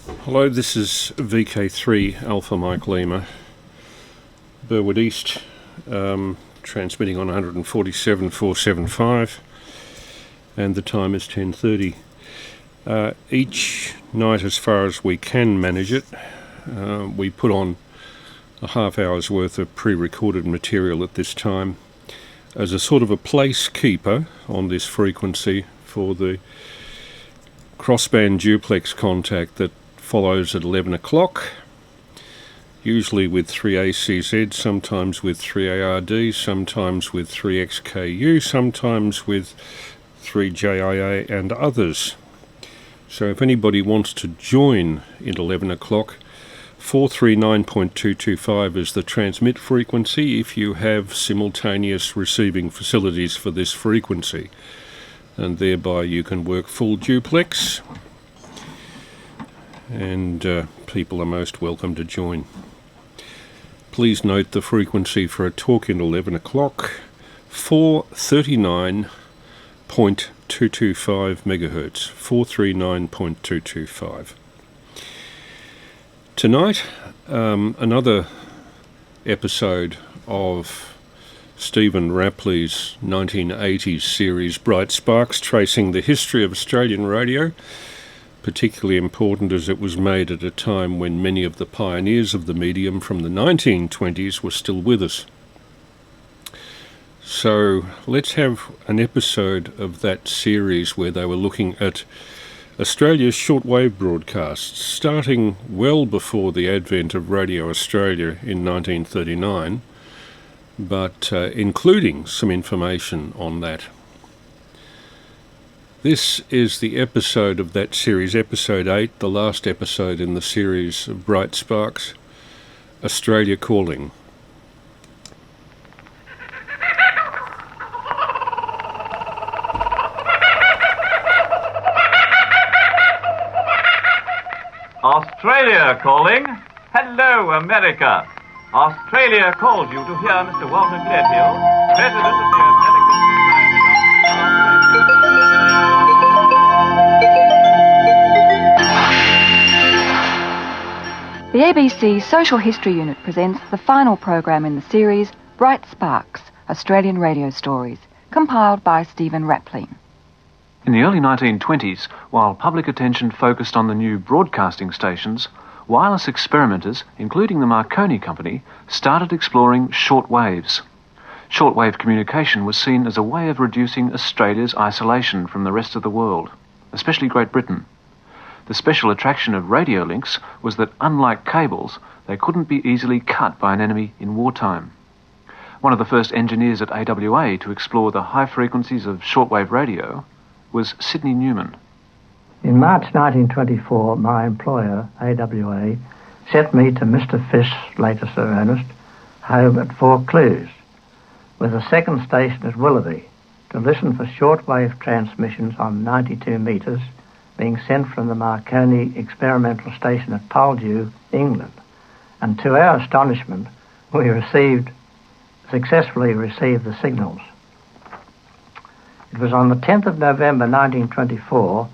Hello, this is VK3 Alpha Mike Lima, Burwood East, transmitting on 147.475, and the time is 10:30. Each night, as far as we can manage it, we put on a half hour's worth of pre-recorded material at this time as a sort of a placekeeper on this frequency for the crossband duplex contact that follows at 11 o'clock, usually with 3ACZ, sometimes with 3ARD, sometimes with 3XKU, sometimes with 3JIA and others. So if anybody wants to join at 11 o'clock, 439.225 is the transmit frequency if you have simultaneous receiving facilities for this frequency, and thereby you can work full duplex, and people are most welcome to join. Please note the frequency for a talk in 11 o'clock, 439.225 megahertz, 439.225. Tonight, another episode of Stephen Rapley's 1980s series Bright Sparks, tracing the history of Australian radio, particularly important as it was made at a time when many of the pioneers of the medium from the 1920s were still with us. So let's have an episode of that series where they were looking at Australia's shortwave broadcasts, starting well before the advent of Radio Australia in 1939, but including some information on that. This is the episode of that series, episode 8, the last episode in the series of Bright Sparks, Australia Calling. Australia calling. Hello, America. Australia calls you to hear Mr. Walter Clearfield, President of the American Society. The ABC Social History Unit presents the final program in the series, Bright Sparks, Australian Radio Stories, compiled by Stephen Rapley. In the early 1920s, while public attention focused on the new broadcasting stations, wireless experimenters, including the Marconi Company, started exploring shortwaves. Shortwave communication was seen as a way of reducing Australia's isolation from the rest of the world, especially Great Britain. The special attraction of radio links was that, unlike cables, they couldn't be easily cut by an enemy in wartime. One of the first engineers at AWA to explore the high frequencies of shortwave radio was Sidney Newman. In March 1924, my employer, AWA, sent me to Mr. Fish, later Sir Ernest, home at Vaucluse, with a second station at Willoughby, to listen for shortwave transmissions on 92 metres being sent from the Marconi experimental station at Poldhu, England. And to our astonishment, we successfully received the signals. It was on the 10th of November 1924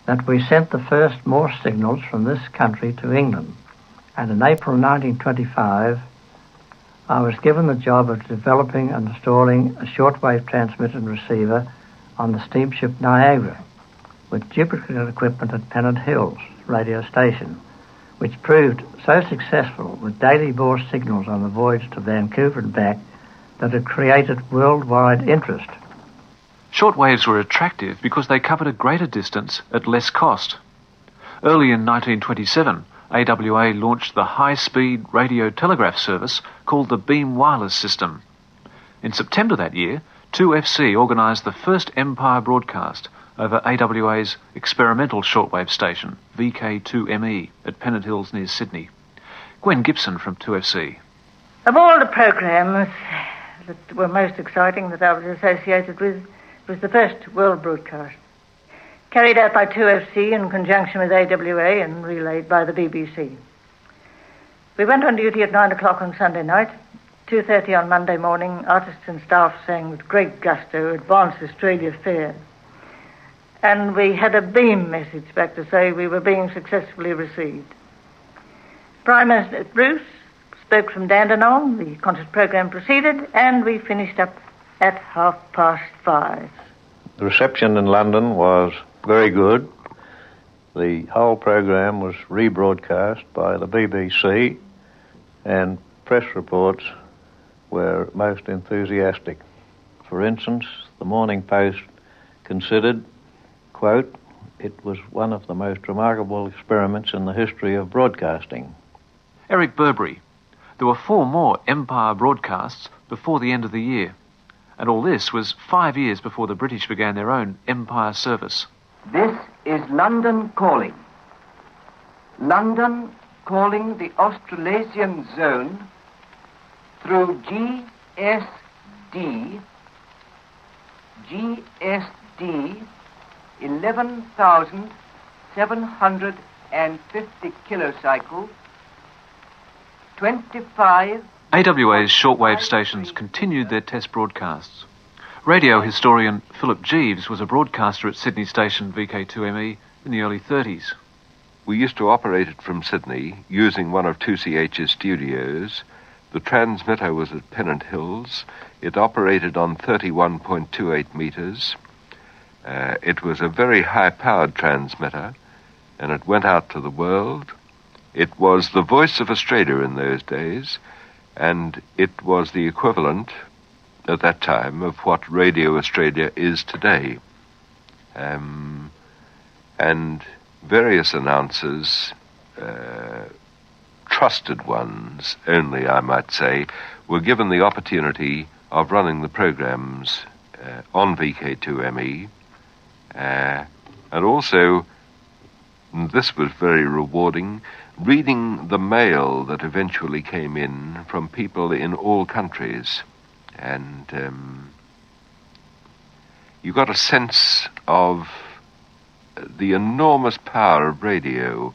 that we sent the first Morse signals from this country to England, and in April 1925 I was given the job of developing and installing a shortwave transmitter and receiver on the steamship Niagara, with duplicate equipment at Pennant Hills radio station, which proved so successful with daily Morse signals on the voyage to Vancouver and back that it created worldwide interest. Shortwaves were attractive because they covered a greater distance at less cost. Early in 1927, AWA launched the high-speed radio telegraph service called the Beam Wireless System. In September that year, 2FC organised the first Empire broadcast over AWA's experimental shortwave station, VK3AML, at Pennant Hills near Sydney. Gwen Gibson from 2FC. Of all the programmes that were most exciting that I was associated with, it was the first world broadcast, carried out by 2FC in conjunction with AWA and relayed by the BBC. We went on duty at 9 o'clock on Sunday night. 2:30 on Monday morning, artists and staff sang with great gusto, Advance Australia Fair. and we had a beam message back to say we were being successfully received. Prime Minister Bruce spoke from Dandenong, the concert program proceeded, and we finished up at 5:30. The reception in London was very good. The whole program was rebroadcast by the BBC, and press reports were most enthusiastic. For instance, the Morning Post considered, quote, "It was one of the most remarkable experiments in the history of broadcasting." Eric Burberry. There were 4 more Empire broadcasts before the end of the year, and all this was 5 years before the British began their own Empire service. This is London calling. London calling the Australasian zone through GSD 11,750 kilocycles, 25. AWA's shortwave stations continued their test broadcasts. Radio historian Philip Jeeves was a broadcaster at Sydney station VK3AML in the early 30s. We used to operate it from Sydney using one of 2CH's studios. The transmitter was at Pennant Hills. It operated on 31.28 meters. It was a very high-powered transmitter, and it went out to the world. It was the voice of Australia in those days, and it was the equivalent at that time of what Radio Australia is today. And various announcers, trusted ones only, I might say, were given the opportunity of running the programs on VK2ME. And also, this was very rewarding, reading the mail that eventually came in from people in all countries. And you got a sense of the enormous power of radio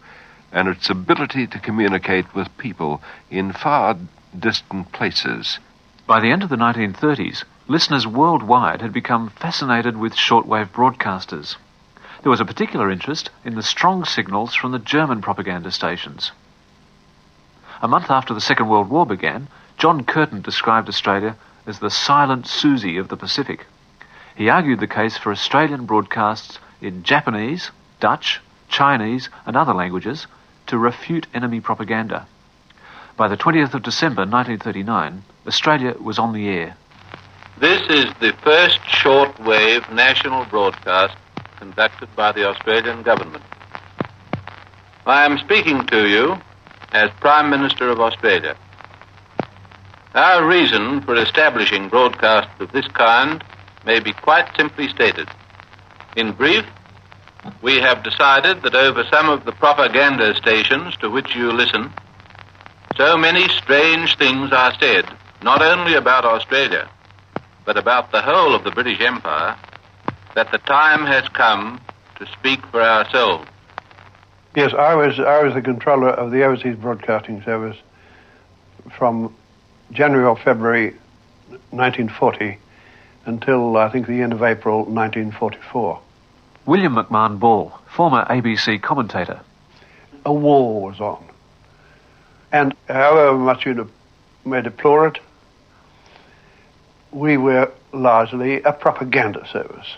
and its ability to communicate with people in far distant places. By the end of the 1930s, listeners worldwide had become fascinated with shortwave broadcasters. There was a particular interest in the strong signals from the German propaganda stations. A month after the Second World War began, John Curtin described Australia as the silent Susie of the Pacific. He argued the case for Australian broadcasts in Japanese, Dutch, Chinese and other languages to refute enemy propaganda. By the 20th of December 1939, Australia was on the air. This is the first shortwave national broadcast conducted by the Australian government. I am speaking to you as Prime Minister of Australia. Our reason for establishing broadcasts of this kind may be quite simply stated. In brief, we have decided that over some of the propaganda stations to which you listen, so many strange things are said, not only about Australia, but about the whole of the British Empire, that the time has come to speak for ourselves. Yes, I was the controller of the Overseas Broadcasting Service from January or February 1940 until, I think, the end of April 1944. William McMahon Ball, former ABC commentator. A war was on. And however much you may deplore it, we were largely a propaganda service.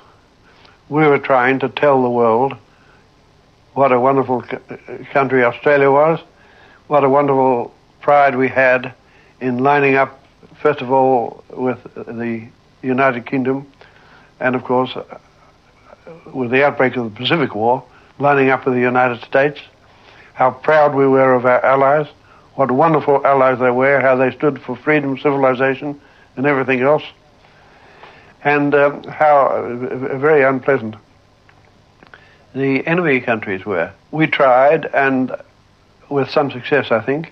We were trying to tell the world what a wonderful country Australia was, what a wonderful pride we had in lining up, first of all, with the United Kingdom, and of course, with the outbreak of the Pacific War, lining up with the United States, how proud we were of our allies, what wonderful allies they were, how they stood for freedom, civilization, and everything else, and how very unpleasant the enemy countries were. We tried, and with some success, I think,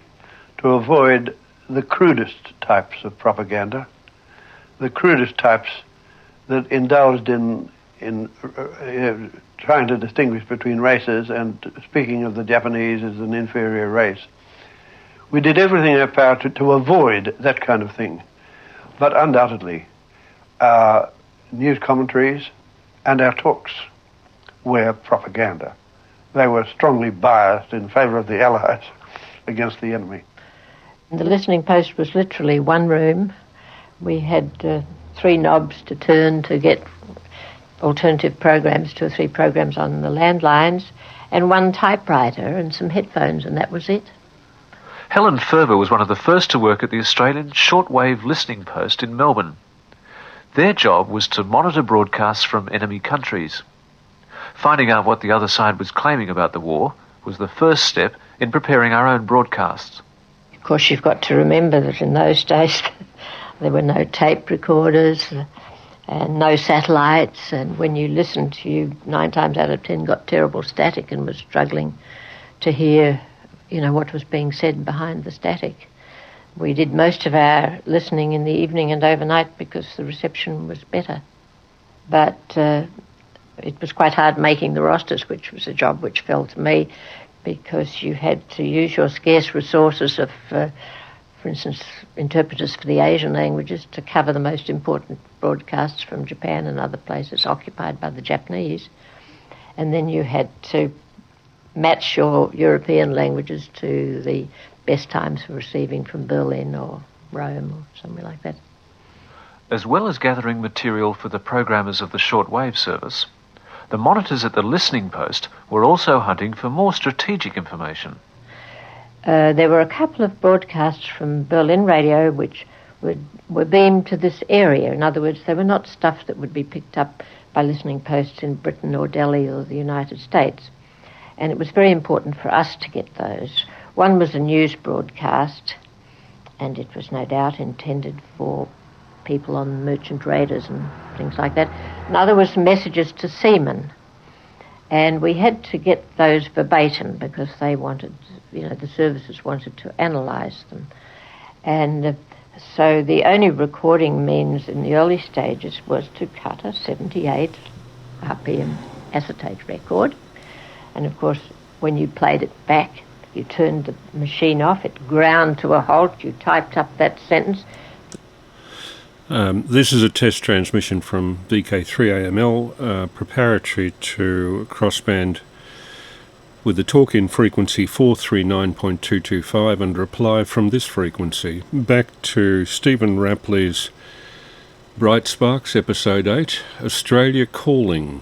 to avoid the crudest types of propaganda, the crudest types that indulged in trying to distinguish between races and speaking of the Japanese as an inferior race. We did everything in our power to avoid that kind of thing. But undoubtedly, our news commentaries and our talks were propaganda. They were strongly biased in favour of the Allies against the enemy. The listening post was literally one room. We had 3 knobs to turn to get alternative programs, 2 or 3 programs on the landlines, and 1 typewriter and some headphones, and that was it. Helen Ferber was one of the first to work at the Australian shortwave listening post in Melbourne. Their job was to monitor broadcasts from enemy countries. Finding out what the other side was claiming about the war was the first step in preparing our own broadcasts. Of course, you've got to remember that in those days there were no tape recorders and no satellites, and when you listened, you 9 times out of 10 got terrible static and was struggling to hear, what was being said behind the static. We did most of our listening in the evening and overnight because the reception was better. But it was quite hard making the rosters, which was a job which fell to me, because you had to use your scarce resources of, for instance, interpreters for the Asian languages to cover the most important broadcasts from Japan and other places occupied by the Japanese. And then you had to match your European languages to the best times for receiving from Berlin or Rome or somewhere like that. As well as gathering material for the programmers of the shortwave service, the monitors at the listening post were also hunting for more strategic information. There were a couple of broadcasts from Berlin radio which were beamed to this area. In other words, they were not stuff that would be picked up by listening posts in Britain or Delhi or the United States. And it was very important for us to get those. One was a news broadcast, and it was no doubt intended for people on merchant raiders and things like that. Another was messages to seamen. And we had to get those verbatim because they wanted, the services wanted to analyse them. And so the only recording means in the early stages was to cut a 78 RPM acetate record. And of course, when you played it back, you turned the machine off, it ground to a halt, you typed up that sentence. This is a test transmission from VK3AML, preparatory to crossband with the talk-in frequency 439.225 and reply from this frequency. Back to Stephen Rapley's Bright Sparks, Episode 8, Australia Calling,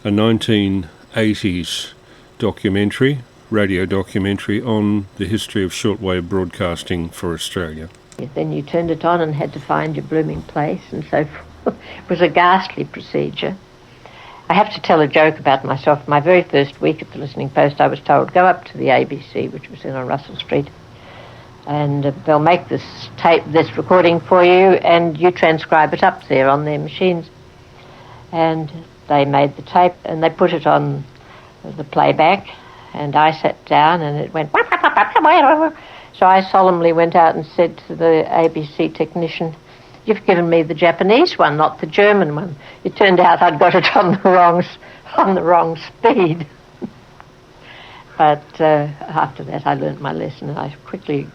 a 1980s documentary, radio documentary on the history of shortwave broadcasting for Australia. Then you turned it on and had to find your blooming place and so forth. It was a ghastly procedure. I have to tell a joke about myself. My very first week at the listening post, I was told, go up to the ABC, which was in on Russell Street, and they'll make this recording for you, and you transcribe it up there on their machines. And they made the tape, and they put it on the playback, and I sat down, and it went... So I solemnly went out and said to the ABC technician, you've given me the Japanese one, not the German one. It turned out I'd got it on the wrong speed. But after that I learnt my lesson, and I quickly,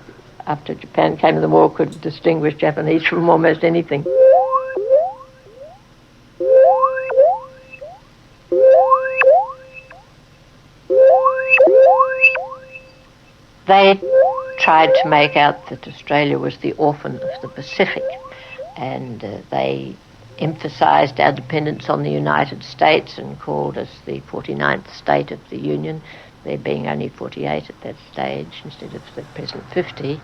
after Japan came to the war, could distinguish Japanese from almost anything. They tried to make out that Australia was the orphan of the Pacific, and they emphasised our dependence on the United States and called us the 49th state of the Union, there being only 48 at that stage instead of the present 50.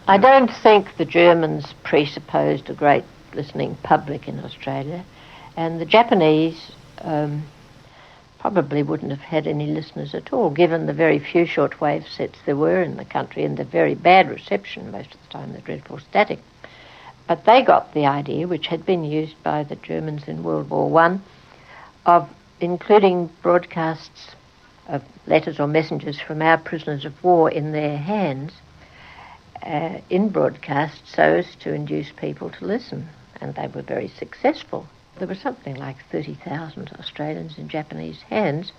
I don't think the Germans presupposed a great listening public in Australia, and the Japanese probably wouldn't have had any listeners at all, given the very few shortwave sets there were in the country and the very bad reception, most of the time the dreadful static. But they got the idea, which had been used by the Germans in World War I, of including broadcasts of letters or messages from our prisoners of war in their hands in broadcasts so as to induce people to listen, and they were very successful. There were something like 30,000 Australians in Japanese hands,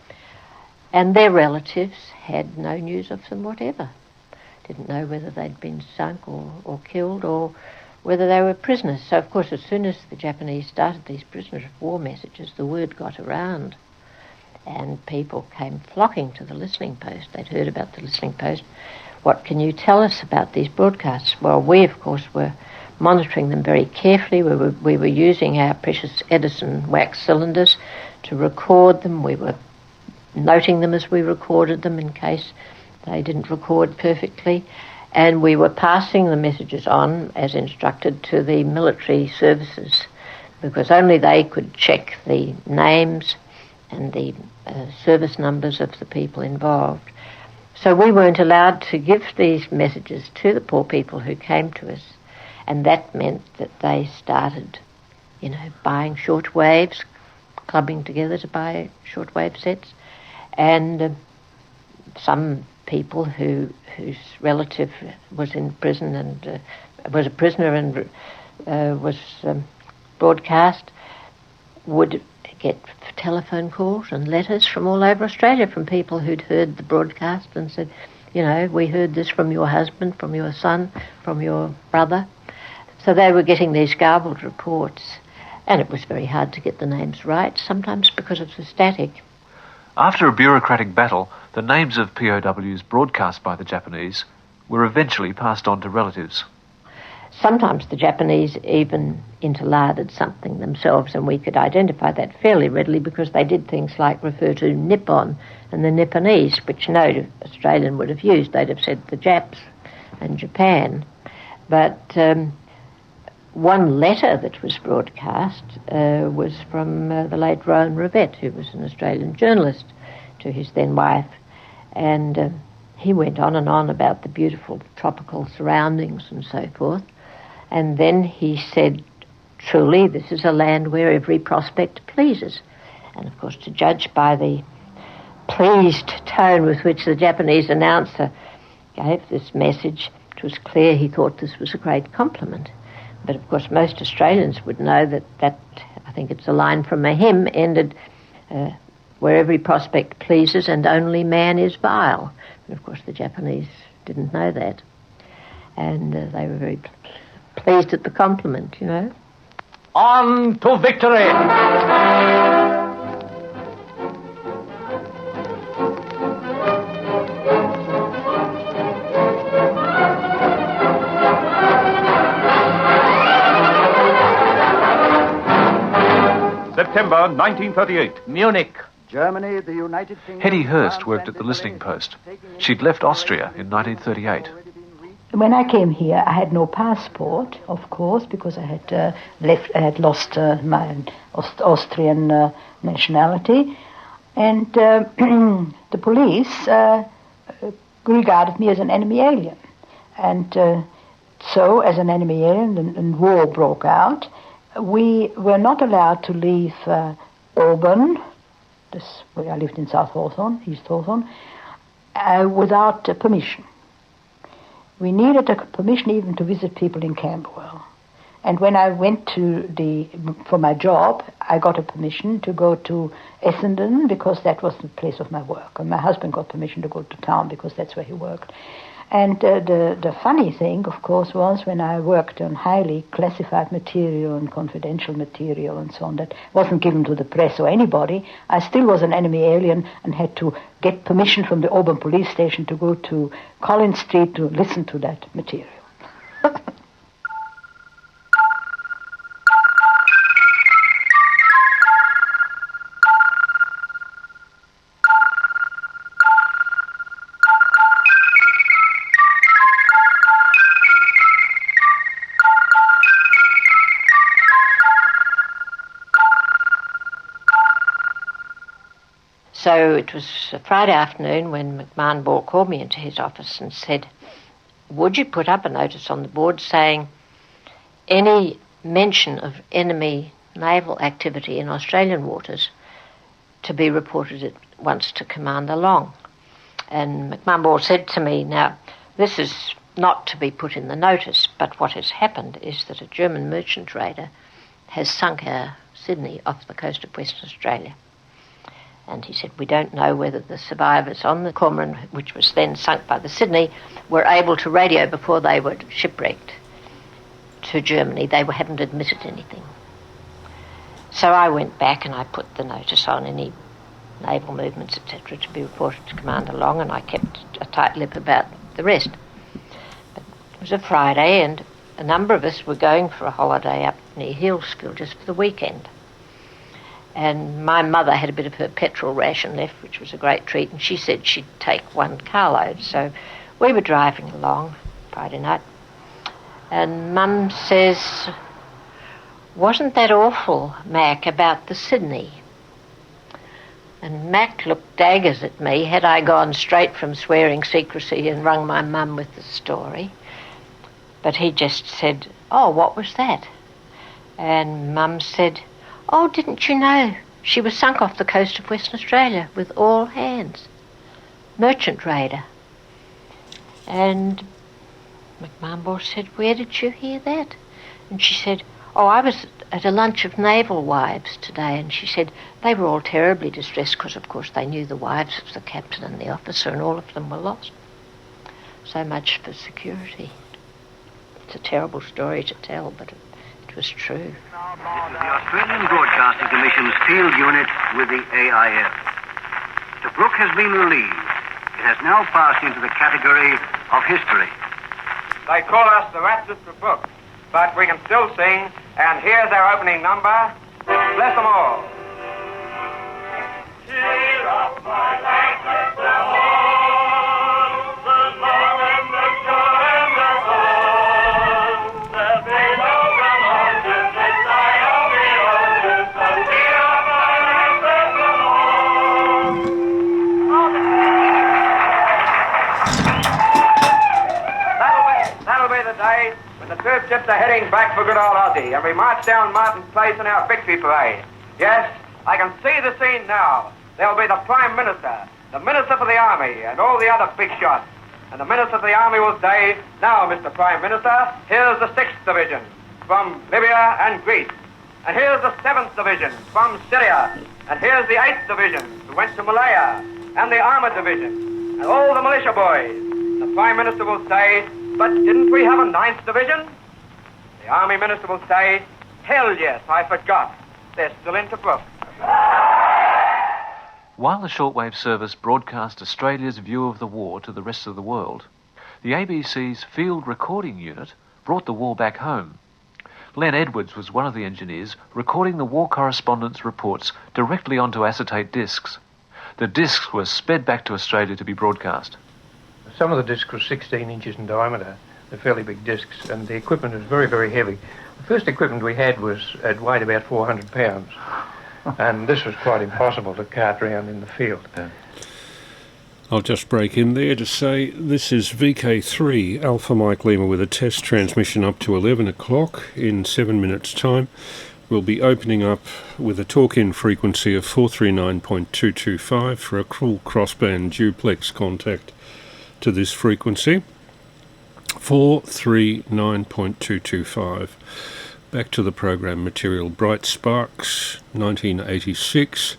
and their relatives had no news of them whatever. Didn't know whether they'd been sunk or killed or whether they were prisoners. So, of course, as soon as the Japanese started these prisoners of war messages, the word got around. and people came flocking to the listening post. They'd heard about the listening post. What can you tell us about these broadcasts? Well, we, of course, were monitoring them very carefully. We were using our precious Edison wax cylinders to record them. We were noting them as we recorded them in case they didn't record perfectly. And we were passing the messages on, as instructed, to the military services, because only they could check the names and the service numbers of the people involved. So we weren't allowed to give these messages to the poor people who came to us, and that meant that they started, buying shortwaves, clubbing together to buy shortwave sets, and some people whose relative was in prison and was a prisoner and was broadcast would get telephone calls and letters from all over Australia from people who'd heard the broadcast and said, we heard this from your husband, from your son, from your brother. So they were getting these garbled reports, and it was very hard to get the names right, sometimes because of the static. After a bureaucratic battle, the names of POWs broadcast by the Japanese were eventually passed on to relatives. Sometimes the Japanese even interlarded something themselves, and we could identify that fairly readily because they did things like refer to Nippon and the Nipponese, which no Australian would have used. They'd have said the Japs and Japan. But one letter that was broadcast was from the late Rowan Rivett, who was an Australian journalist, to his then wife, and he went on and on about the beautiful tropical surroundings and so forth. And then he said, truly, this is a land where every prospect pleases. And of course, to judge by the pleased tone with which the Japanese announcer gave this message, it was clear he thought this was a great compliment. But of course, most Australians would know that I think it's a line from a hymn, ended, where every prospect pleases and only man is vile. And of course, the Japanese didn't know that. And they were very pleased at the compliment, On to victory! September 1938. Munich, Germany, the United Kingdom... Hetty Hurst worked at the listening post. She'd left Austria in 1938. When I came here, I had no passport, of course, because I had lost my Austrian nationality, and the police regarded me as an enemy alien, and so as an enemy alien, and war broke out. We were not allowed to leave Auburn, where I lived in South Hawthorne, East Hawthorne, without permission. We needed a permission even to visit people in Camberwell. And when I went for my job, I got a permission to go to Essendon because that was the place of my work. And my husband got permission to go to town because that's where he worked. And the funny thing, of course, was when I worked on highly classified material and confidential material and so on that wasn't given to the press or anybody, I still was an enemy alien and had to get permission from the Auburn police station to go to Collins Street to listen to that material. So it was a Friday afternoon when McMahon Ball called me into his office and said, would you put up a notice on the board saying any mention of enemy naval activity in Australian waters to be reported at once to Commander Long? And McMahon Ball said to me, now, this is not to be put in the notice, but what has happened is that a German merchant raider has sunk our Sydney off the coast of Western Australia. And he said, we don't know whether the survivors on the Cormoran, which was then sunk by the Sydney, were able to radio before they were shipwrecked to Germany. They hadn't admitted anything. So I went back and I put the notice on any naval movements, etc., to be reported to Commander Long, and I kept a tight lip about the rest. But it was a Friday, and a number of us were going for a holiday up near Hillsville just for the weekend. And my mother had a bit of her petrol ration left, which was a great treat, and she said she'd take 1 carload. So we were driving along Friday night, and Mum says, "Wasn't that awful, Mac, about the Sydney?" And Mac looked daggers at me, had I gone straight from swearing secrecy and rung my mum with the story. But he just said, "Oh, what was that?" And Mum said, "Oh, didn't you know she was sunk off the coast of Western Australia with all hands? Merchant raider." And McMahon said, "Where did you hear that?" And she said, "Oh, I was at a lunch of naval wives today," and she said they were all terribly distressed because, of course, they knew the wives of the captain and the officer, and all of them were lost. So much for security. It's a terrible story to tell, but it was true. This is the Australian Broadcasting Commission's field unit with the AIF. The brook has been relieved. It has now passed into the category of history. They call us the Ratchester Brook, but we can still sing, and here's our opening number, Bless 'Em All. Cheer up, my lads, let's go on. There's love in the shore and the sun. There'll be no remonstrance this side of the ocean, so cheer up, my lads, let's go on. That'll be the day when the troop ships are heading back for good old Aussie, and we march down Martin's Place in our victory parade. Yes, I can see the scene now. There'll be the Prime Minister, the Minister for the Army, and all the other big shots. And the Minister for the Army will say, "Now, Mr. Prime Minister, here's the 6th Division from Libya and Greece. And here's the 7th Division from Syria. And here's the 8th Division who went to Malaya, and the Armoured Division, and all the militia boys." The Prime Minister will say, "But didn't we have a 9th Division?" The Army Minister will say, "Hell yes, I forgot. They're still in Tobruk." While the shortwave service broadcast Australia's view of the war to the rest of the world, the ABC's field recording unit brought the war back home. Len Edwards was one of the engineers recording the war correspondents' reports directly onto acetate discs. The discs were sped back to Australia to be broadcast. Some of the discs were 16 inches in diameter. They're fairly big discs, and the equipment was very, very heavy. The first equipment we had it weighed about 400 pounds, and this was quite impossible to cart around in the field. I'll just break in there to say this is VK3 Alpha Mike Lima with a test transmission up to 11 o'clock in 7 minutes' time. We'll be opening up with a talk-in frequency of 439.225 for a full crossband duplex contact to this frequency. 439.225. Back to the program material. Bright Sparks, 1986.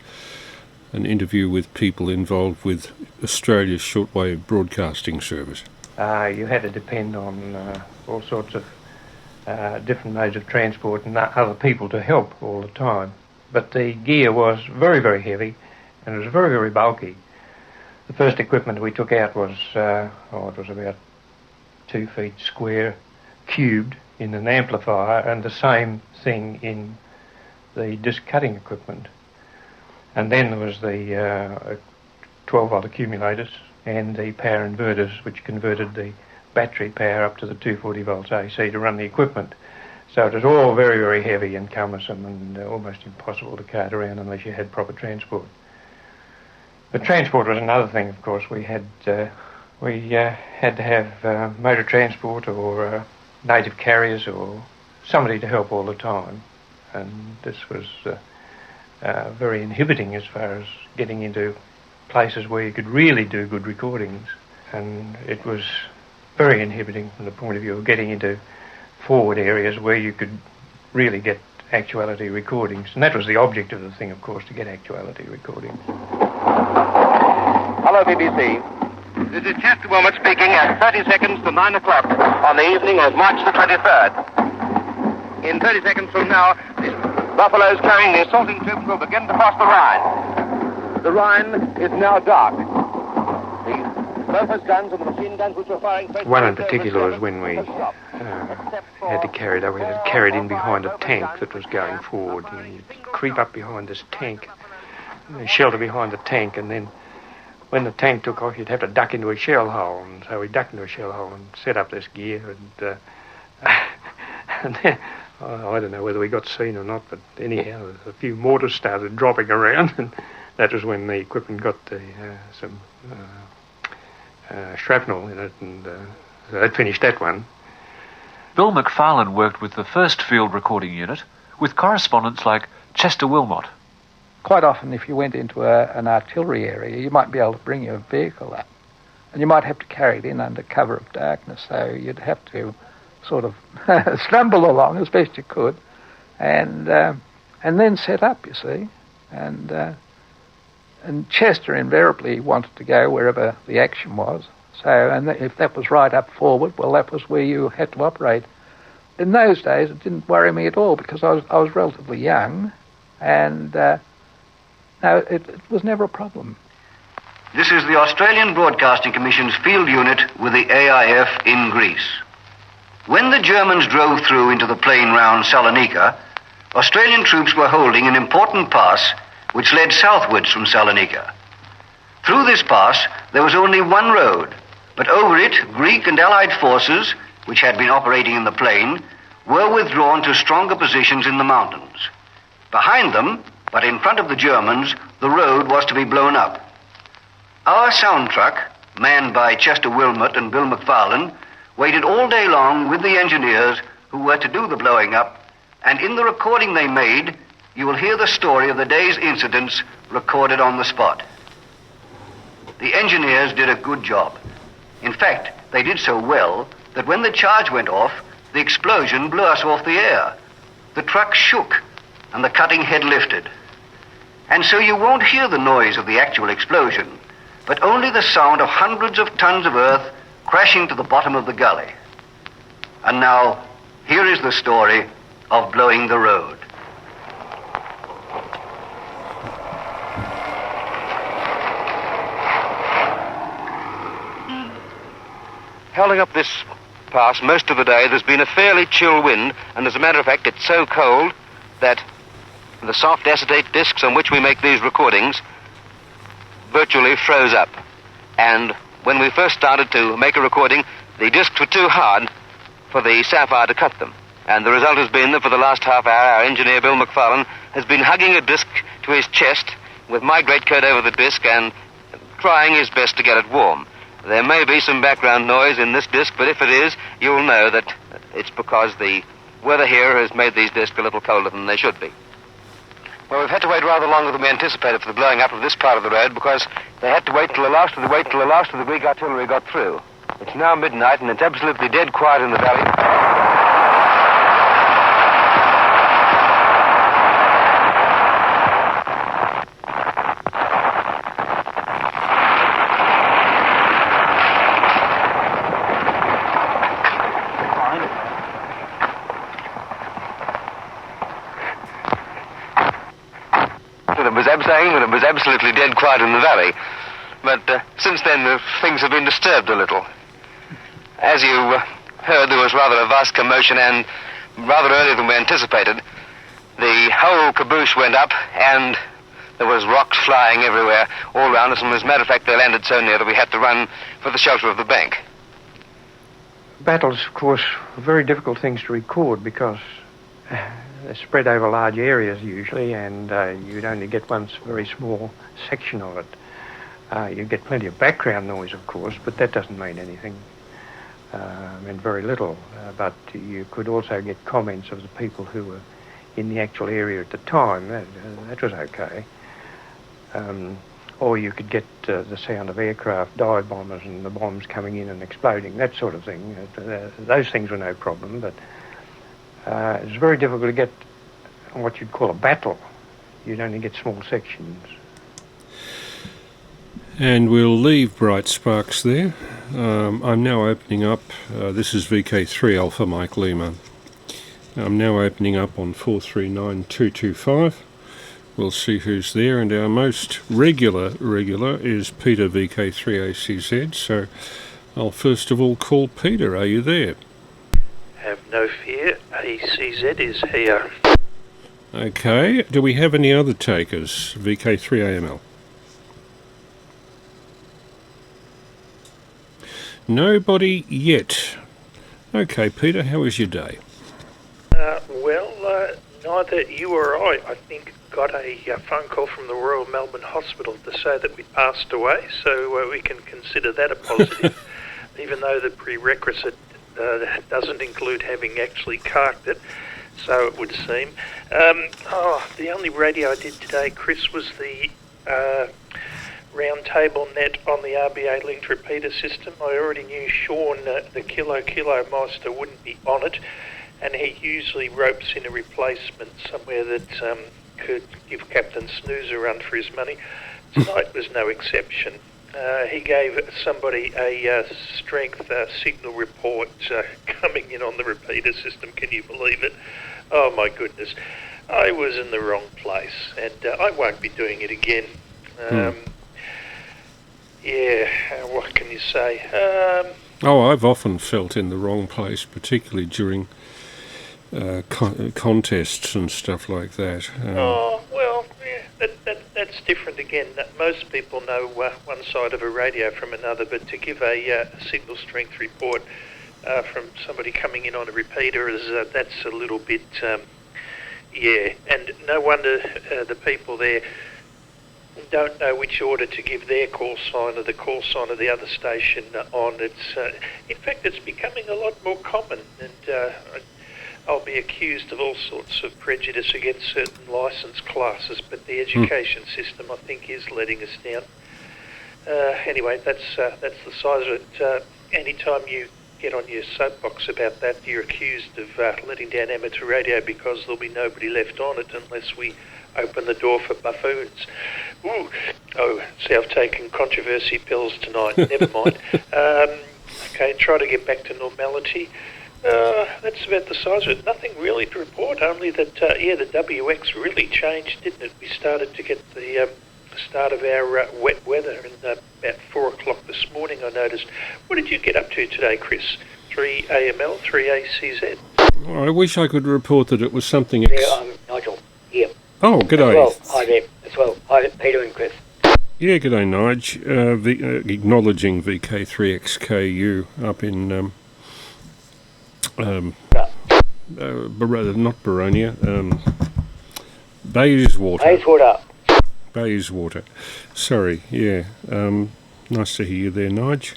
An interview with people involved with Australia's shortwave broadcasting service. You had to depend on all sorts of different modes of transport and other people to help all the time. But the gear was very, very heavy, and it was very, very bulky. The first equipment we took out was, it was about 2 feet square, cubed in an amplifier, and the same thing in the disc cutting equipment. And then there was the 12-volt accumulators and the power inverters, which converted the battery power up to the 240 volts AC to run the equipment. So it was all very, very heavy and cumbersome and almost impossible to cart around unless you had proper transport. But transport was another thing, of course. We had to have motor transport or native carriers or somebody to help all the time. And this was very inhibiting as far as getting into places where you could really do good recordings. And it was very inhibiting from the point of view of getting into forward areas where you could really get actuality recordings. And that was the object of the thing, of course, to get actuality recordings. Hello, BBC. This is Chester Wilmot speaking at 30 seconds to 9 o'clock on the evening of March the 23rd. In 30 seconds from now, the buffaloes carrying the assaulting troops will begin to cross the Rhine. The Rhine is now dark. The surface guns and the machine guns which were firing... One in particular was when we had to carry it. We had it carried in behind a tank that was going forward. And you'd creep up behind this tank, shelter behind the tank, and then when the tank took off, you'd have to duck into a shell hole. And so we ducked into a shell hole and set up this gear. And, and then, I don't know whether we got seen or not, but anyhow, a few mortars started dropping around, and that was when the equipment got some shrapnel in it, and so that finished that one. Bill McFarlane worked with the first field recording unit with correspondents like Chester Wilmot. Quite often, if you went into an artillery area, you might be able to bring your vehicle up, and you might have to carry it in under cover of darkness, so you'd have to sort of stumble along as best you could, and then set up, you see. And Chester invariably wanted to go wherever the action was. So, and if that was right up forward, well, that was where you had to operate. In those days, it didn't worry me at all because I was relatively young, and no, it was never a problem. This is the Australian Broadcasting Commission's field unit with the AIF in Greece. When the Germans drove through into the plain round Salonika, Australian troops were holding an important pass which led southwards from Salonika. Through this pass, there was only one road, but over it, Greek and Allied forces, which had been operating in the plain, were withdrawn to stronger positions in the mountains. Behind them, but in front of the Germans, the road was to be blown up. Our sound truck, manned by Chester Wilmot and Bill McFarlane, waited all day long with the engineers who were to do the blowing up, and in the recording they made, you will hear the story of the day's incidents recorded on the spot. The engineers did a good job. In fact, they did so well that when the charge went off, the explosion blew us off the air. The truck shook and the cutting head lifted. And so you won't hear the noise of the actual explosion, but only the sound of hundreds of tons of earth crashing to the bottom of the gully. And now, here is the story of blowing the road. Holding up this pass most of the day, there's been a fairly chill wind, and as a matter of fact, it's so cold that the soft acetate discs on which we make these recordings virtually froze up. And when we first started to make a recording, the discs were too hard for the sapphire to cut them. And the result has been that for the last half hour, our engineer, Bill McFarlane, has been hugging a disc to his chest with my greatcoat over the disc and trying his best to get it warm. There may be some background noise in this disc, but if it is, you'll know that it's because the weather here has made these discs a little colder than they should be. Well, we've had to wait rather longer than we anticipated for the blowing up of this part of the road because they had to wait till the last of the Greek artillery got through. It's now midnight and it's absolutely dead quiet in the valley. It was absolutely dead quiet in the valley. But since then, things have been disturbed a little. As you heard, there was rather a vast commotion, and rather earlier than we anticipated, the whole caboose went up, and there was rocks flying everywhere all around us, and as a matter of fact, they landed so near that we had to run for the shelter of the bank. Battles, of course, are very difficult things to record because they're spread over large areas usually, and you'd only get one very small section of it. You get plenty of background noise, of course, but that doesn't mean anything. Meant very little. But you could also get comments of the people who were in the actual area at the time. That was okay. Or you could get the sound of aircraft, dive bombers, and the bombs coming in and exploding, that sort of thing. Those things were no problem, but it was very difficult to get what you'd call a battle. You'd only get small sections. And we'll leave Bright Sparks there. I'm now opening up, this is VK3 Alpha Mike Lima. I'm now opening up on 439225 We'll see who's there, and our most regular is Peter VK3ACZ, so I'll first of all call Peter. Are you there? Have no fear, ACZ is here. Okay, do we have any other takers? VK3AML? Nobody yet. Okay, Peter, how was your day? Neither you or I think, got a phone call from the Royal Melbourne Hospital to say that we passed away, so we can consider that a positive, even though the prerequisite doesn't include having actually carked it, so it would seem. The only radio I did today, Chris, was the round table net on the RBA linked repeater system. I already knew Sean, the Kilo Meister, wouldn't be on it, and he usually ropes in a replacement somewhere that could give Captain Snooze a run for his money. Tonight was no exception. He gave somebody a strength signal report coming in on the repeater system. Can you believe it? Oh my goodness. I was in the wrong place, and I won't be doing it again. Yeah, what can you say? I've often felt in the wrong place, particularly during contests and stuff like that. That's different again. Most people know one side of a radio from another, but to give a signal strength report from somebody coming in on a repeater that's a little bit, and no wonder the people there don't know which order to give their call sign or the call sign of the other station on. It's in fact, it's becoming a lot more common, and I'll be accused of all sorts of prejudice against certain licence classes, but the education system, I think, is letting us down. Anyway, that's the size of it. Anytime you get on your soapbox about that, you're accused of letting down amateur radio, because there'll be nobody left on it unless we open the door for buffoons. Ooh. Oh, see, I've taken controversy pills tonight. Never mind. Okay, try to get back to normality. That's about the size of it. Nothing really to report, only that, the WX really changed, didn't it? We started to get the start of our wet weather, and about 4 o'clock this morning I noticed. What did you get up to today, Chris? 3AML, 3ACZ? I wish I could report that it was something... I'm Nigel, here. Oh, g'day. Well, hi there, as well. Hi, Peter and Chris. Yeah, g'day, Nige. Acknowledging VK3XKU up in... not Baronia, Bayswater. Bayswater. Sorry, yeah. Nice to hear you there, Nige.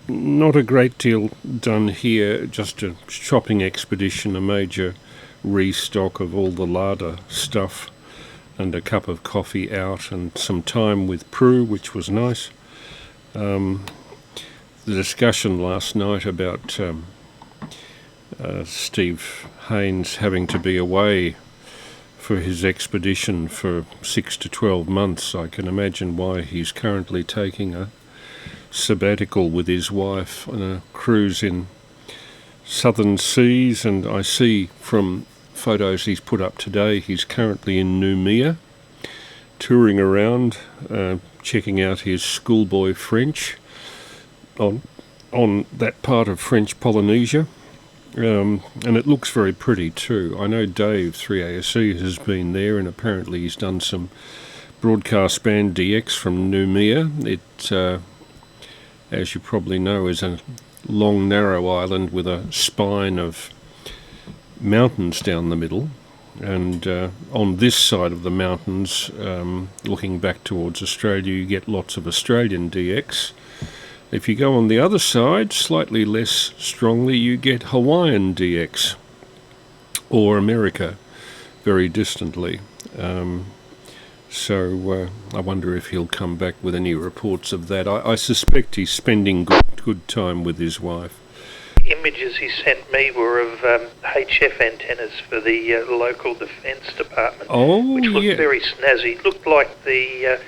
Not a great deal done here, just a shopping expedition, a major restock of all the larder stuff, and a cup of coffee out, and some time with Prue, which was nice. The discussion last night about Steve Haynes having to be away for his expedition for 6 to 12 months. I can imagine why he's currently taking a sabbatical with his wife on a cruise in southern seas, and I see from photos he's put up today he's currently in Noumea, touring around, checking out his schoolboy French on that part of French Polynesia. And it looks very pretty too. I know Dave 3ASE has been there, and apparently he's done some broadcast band DX from Noumea. It, as you probably know, is a long, narrow island with a spine of mountains down the middle. And on this side of the mountains, looking back towards Australia, you get lots of Australian DX. If you go on the other side, slightly less strongly, you get Hawaiian DX, or America, very distantly. So I wonder if he'll come back with any reports of that. I suspect he's spending good time with his wife. Images he sent me were of HF antennas for the local defence department, which looked very snazzy. Looked like the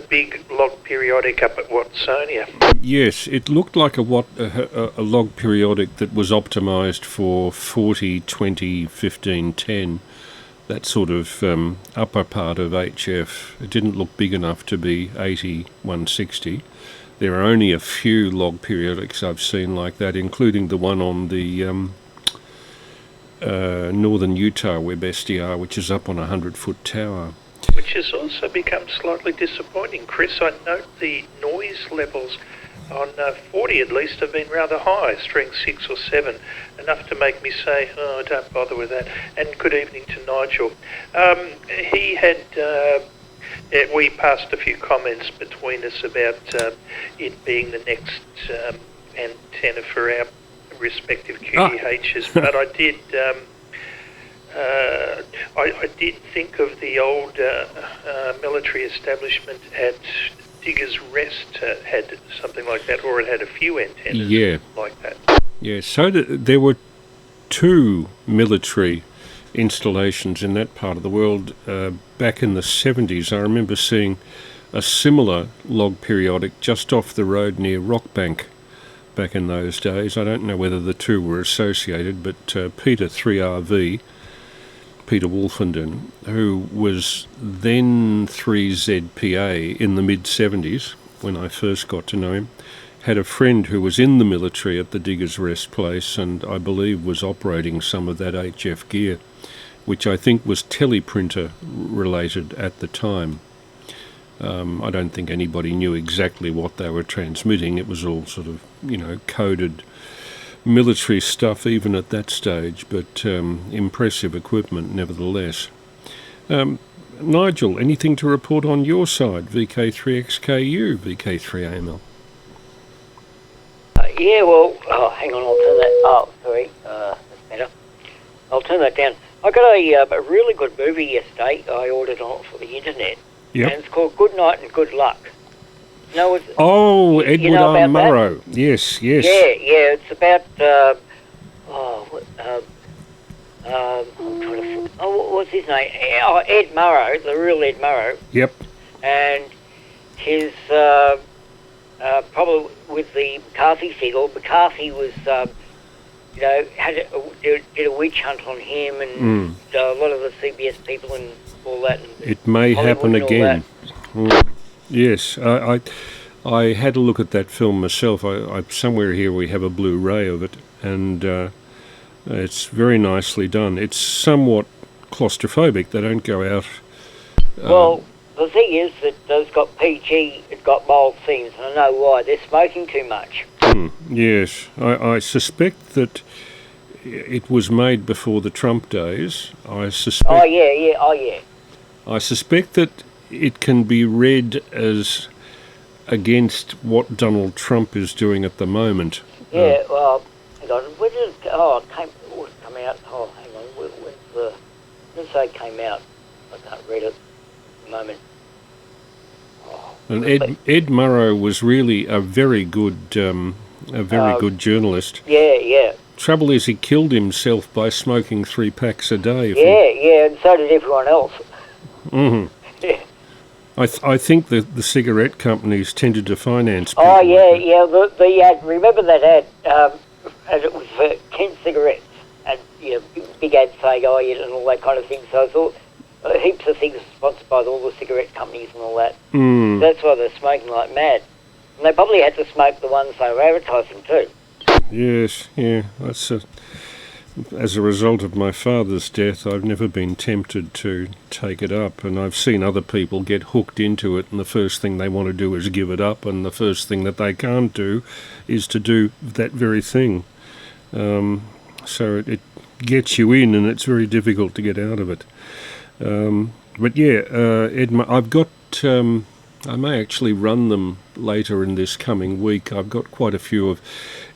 big log periodic up at Watsonia. Yes, it looked like a log periodic that was optimised for 40, 20, 15, 10 that sort of upper part of HF. It didn't look big enough to be 80, 160. There are only a few log periodics I've seen like that, including the one on the northern Utah Web SDR, which is up on a 100-foot tower. Which has also become slightly disappointing, Chris. I note the noise levels on 40 at least have been rather high, string 6 or 7, enough to make me say, oh, don't bother with that. And good evening to Nigel. He had... we passed a few comments between us about it being the next antenna for our respective QDHs, but I did I did think of the old military establishment at Diggers Rest had something like that, or it had a few antennas like that. Yeah, so there were 2 military installations in that part of the world back in the 70s. I remember seeing a similar log periodic just off the road near Rockbank back in those days. I don't know whether the two were associated, but VK3RV, Peter Wolfenden, who was then 3ZPA in the mid-70s when I first got to know him, had a friend who was in the military at the Diggers Rest place and I believe was operating some of that HF gear, which I think was teleprinter related at the time. I don't think anybody knew exactly what they were transmitting. It was all sort of, coded military stuff even at that stage, but impressive equipment nevertheless. Nigel, anything to report on your side? VK3XKU, VK3AML? Yeah, well, hang on, I'll turn that... Oh, sorry, that's better. I'll turn that down. I got a really good movie yesterday. I ordered on for the internet. Yep. And it's called Good Night and Good Luck. Edward R. Murrow. That? Yes. Yeah, it's about... I'm trying to... what's his name? Ed Murrow, the real Ed Murrow. Yep. And his... probably with the McCarthy figure, McCarthy was... did a witch hunt on him and a lot of the CBS people and all that. And it may happen again. Yes, I had a look at that film myself. I somewhere here we have a Blu-ray of it, and it's very nicely done. It's somewhat claustrophobic. They don't go out. Well, the thing is that it's got PG, it's got mild themes, and I know why. They're smoking too much. Yes, I suspect that it was made before the Trump days. I suspect. Oh yeah. I suspect that it can be read as against what Donald Trump is doing at the moment. Yeah. Well, hang on. When did it? Oh, it came out. Oh, hang on. When did it came out? I can't read it at the moment. And Ed Murrow was really a very good good journalist. Yeah. Trouble is, he killed himself by smoking 3 packs a day. Yeah, and so did everyone else. Mm-hmm. Yeah. I think the cigarette companies tended to finance people. Oh yeah. The ad. Remember that ad? And it was for Kent cigarettes, and big ads saying and all that kind of thing. So I thought heaps of things sponsored by all the cigarette companies and all that. That's why they're smoking like mad. And they probably had to smoke the ones they were advertising too. Yes, yeah. That's as a result of my father's death, I've never been tempted to take it up, and I've seen other people get hooked into it, and the first thing they want to do is give it up, and the first thing that they can't do is to do that very thing. So it gets you in, and it's very difficult to get out of it. But yeah, I've got... I may actually run them later in this coming week. I've got quite a few of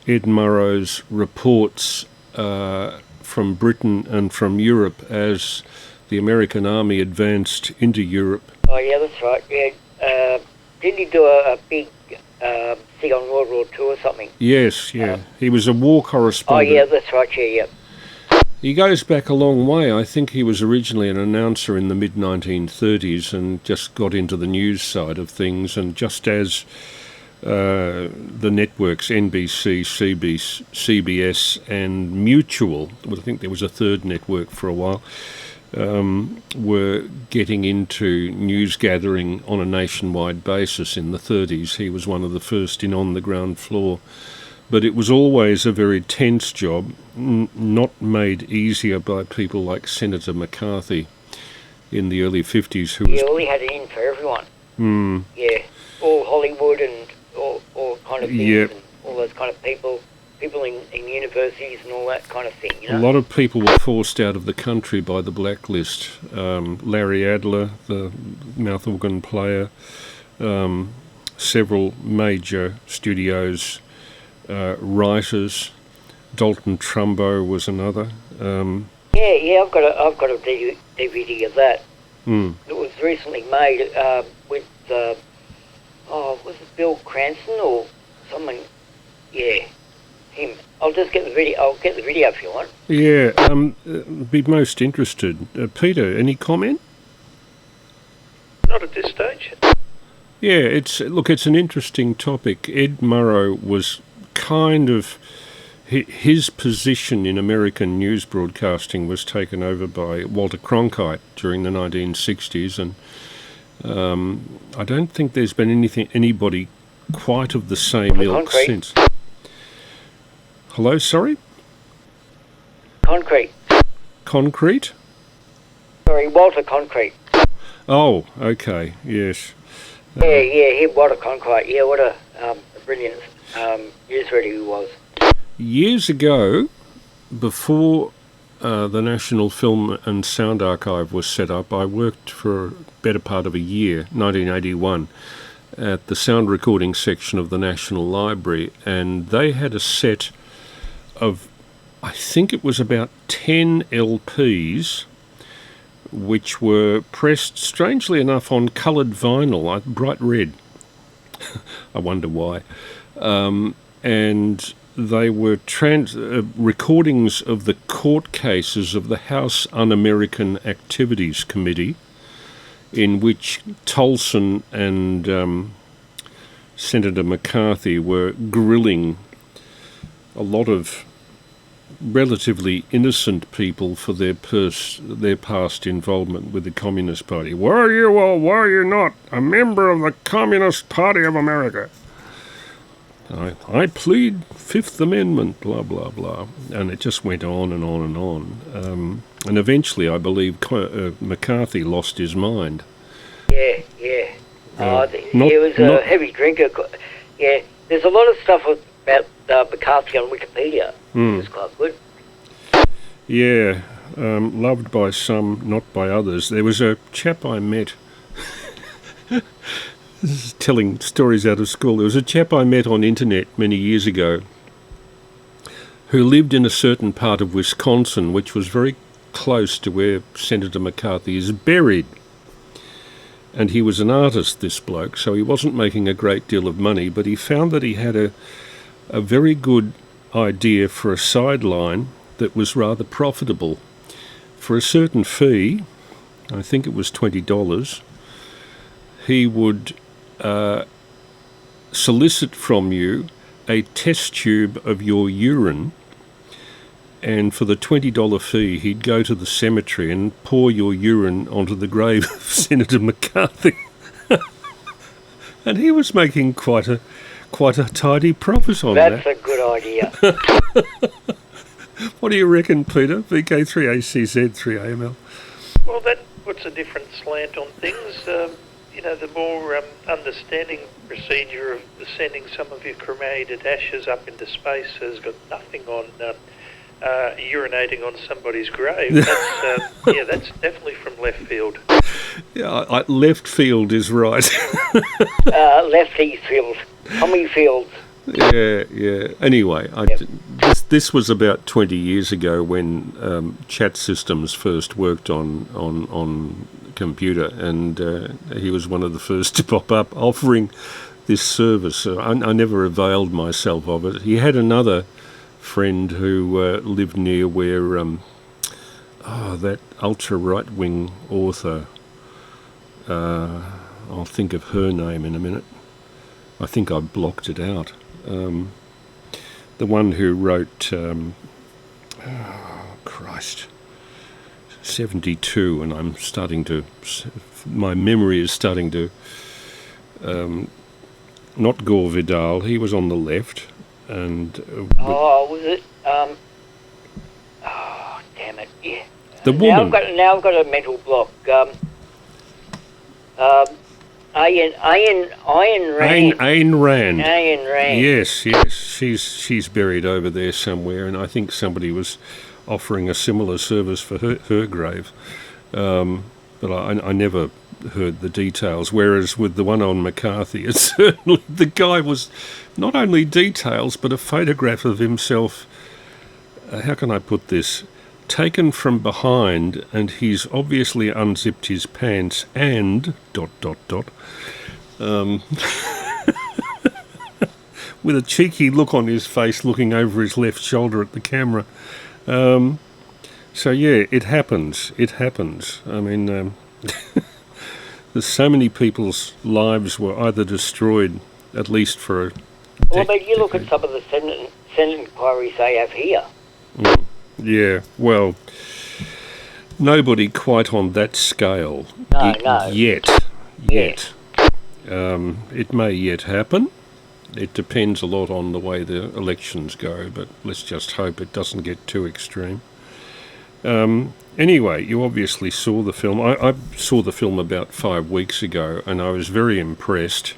Ed Murrow's reports from Britain and from Europe as the American army advanced into Europe. Oh yeah, that's right. Yeah, didn't he do a big thing on World War II or something? Yes, yeah. He was a war correspondent. Oh yeah, that's right. Yeah. He goes back a long way. I think he was originally an announcer in the mid-1930s and just got into the news side of things, and just as the networks NBC, CBS and Mutual, I think there was a third network for a while, were getting into news gathering on a nationwide basis in the 30s. He was one of the first in on the ground floor. But it was always a very tense job, not made easier by people like Senator McCarthy in the early 50s. Who well, he had it in for everyone. Yeah, all Hollywood and all kind of things, and all those kind of people in universities and all that kind of thing, you know? A lot of people were forced out of the country by the blacklist. Larry Adler, the mouth organ player, several major studios, writers, Dalton Trumbo was another. I've got a DVD of that. It was recently made with was it Bill Cranston or someone? Yeah, him. I'll just get the video. I'll get the video if you want. Yeah, be most interested. Peter, any comment? Not at this stage. Yeah, it's an interesting topic. Ed Murrow was kind of his position in American news broadcasting was taken over by Walter Cronkite during the 1960s, and I don't think there's been anybody quite of the same ilk since. Hello, sorry? Concrete. Concrete? Sorry, Walter Concrete. Oh, okay, yes. Yeah, Walter Concrete. Yeah, what a brilliant newsreader he was. Years ago, before the National Film and Sound Archive was set up, I worked for a better part of a year, 1981, at the sound recording section of the National Library, and they had a set of, I think it was about 10 LPs, which were pressed, strangely enough, on coloured vinyl, bright red. I wonder why. And they were recordings of the court cases of the House Un-American Activities Committee, in which Tolson and Senator McCarthy were grilling a lot of relatively innocent people for their past involvement with the Communist Party. Were you or were you not a member of the Communist Party of America? I plead Fifth Amendment, blah, blah, blah. And it just went on and on and on. And eventually, I believe, McCarthy lost his mind. Yeah. He was a heavy drinker. Yeah, there's a lot of stuff about McCarthy on Wikipedia. It's quite good. Yeah, loved by some, not by others. There was a chap I met... This is telling stories out of school. There was a chap I met on internet many years ago who lived in a certain part of Wisconsin, which was very close to where Senator McCarthy is buried. And he was an artist, this bloke, so he wasn't making a great deal of money, but he found that he had a very good idea for a sideline that was rather profitable. For a certain fee, I think it was $20, he would solicit from you a test tube of your urine, and for the $20 fee he'd go to the cemetery and pour your urine onto the grave of Senator McCarthy. And he was making quite a tidy profit on that. That's a good idea. What do you reckon, Peter? VK3ACZ3AML. Well, that puts a different slant on things. The more understanding procedure of sending some of your cremated ashes up into space has got nothing on urinating on somebody's grave. That's definitely from left field. Yeah, left field is right. Lefty field. Tommy Fields. Yeah. Anyway, this was about 20 years ago when chat systems first worked on computer, and he was one of the first to pop up offering this service. I never availed myself of it. He had another friend who lived near where that ultra right-wing author, I'll think of her name in a minute. I think I blocked it out. The one who wrote 72, and my memory is starting to, not Gore Vidal, he was on the left, and... was it? Damn it, yeah. The woman. Now I've got a mental block. Ayn Rand. Ayn Rand. Ayn Rand. Yes. She's buried over there somewhere, and I think somebody was offering a similar service for her grave. But I never heard the details, whereas with the one on McCarthy, it's certainly, the guy was not only details, but a photograph of himself, how can I put this, taken from behind, and he's obviously unzipped his pants and ... with a cheeky look on his face, looking over his left shoulder at the camera. So yeah, it happens. I mean, there's so many people's lives were either destroyed, at least for a Well, but you look at some of the Senate inquiries they have here. Yeah, well, nobody quite on that scale. No. Yet. It may yet happen. It depends a lot on the way the elections go, but let's just hope it doesn't get too extreme. Anyway, you obviously saw the film. I saw the film about 5 weeks ago, and I was very impressed.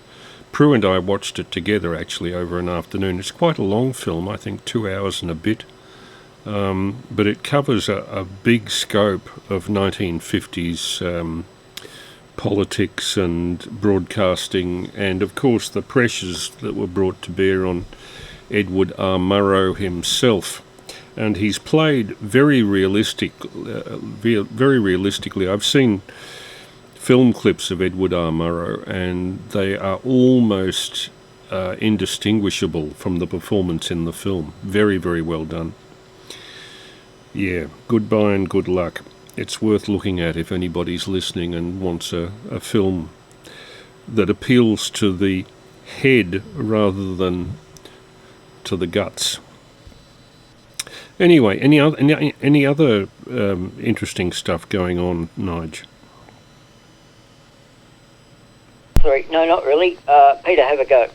Prue and I watched it together, actually, over an afternoon. It's quite a long film, I think 2 hours and a bit. But it covers a big scope of 1950s politics and broadcasting, and of course the pressures that were brought to bear on Edward R. Murrow himself. And he's played very realistically. I've seen film clips of Edward R. Murrow, and they are almost indistinguishable from the performance in the film. Very, very well done. Yeah, goodbye and good luck. It's worth looking at if anybody's listening and wants a film that appeals to the head rather than to the guts. Anyway, any other interesting stuff going on, Nige? Sorry, no, not really. Peter, have a go.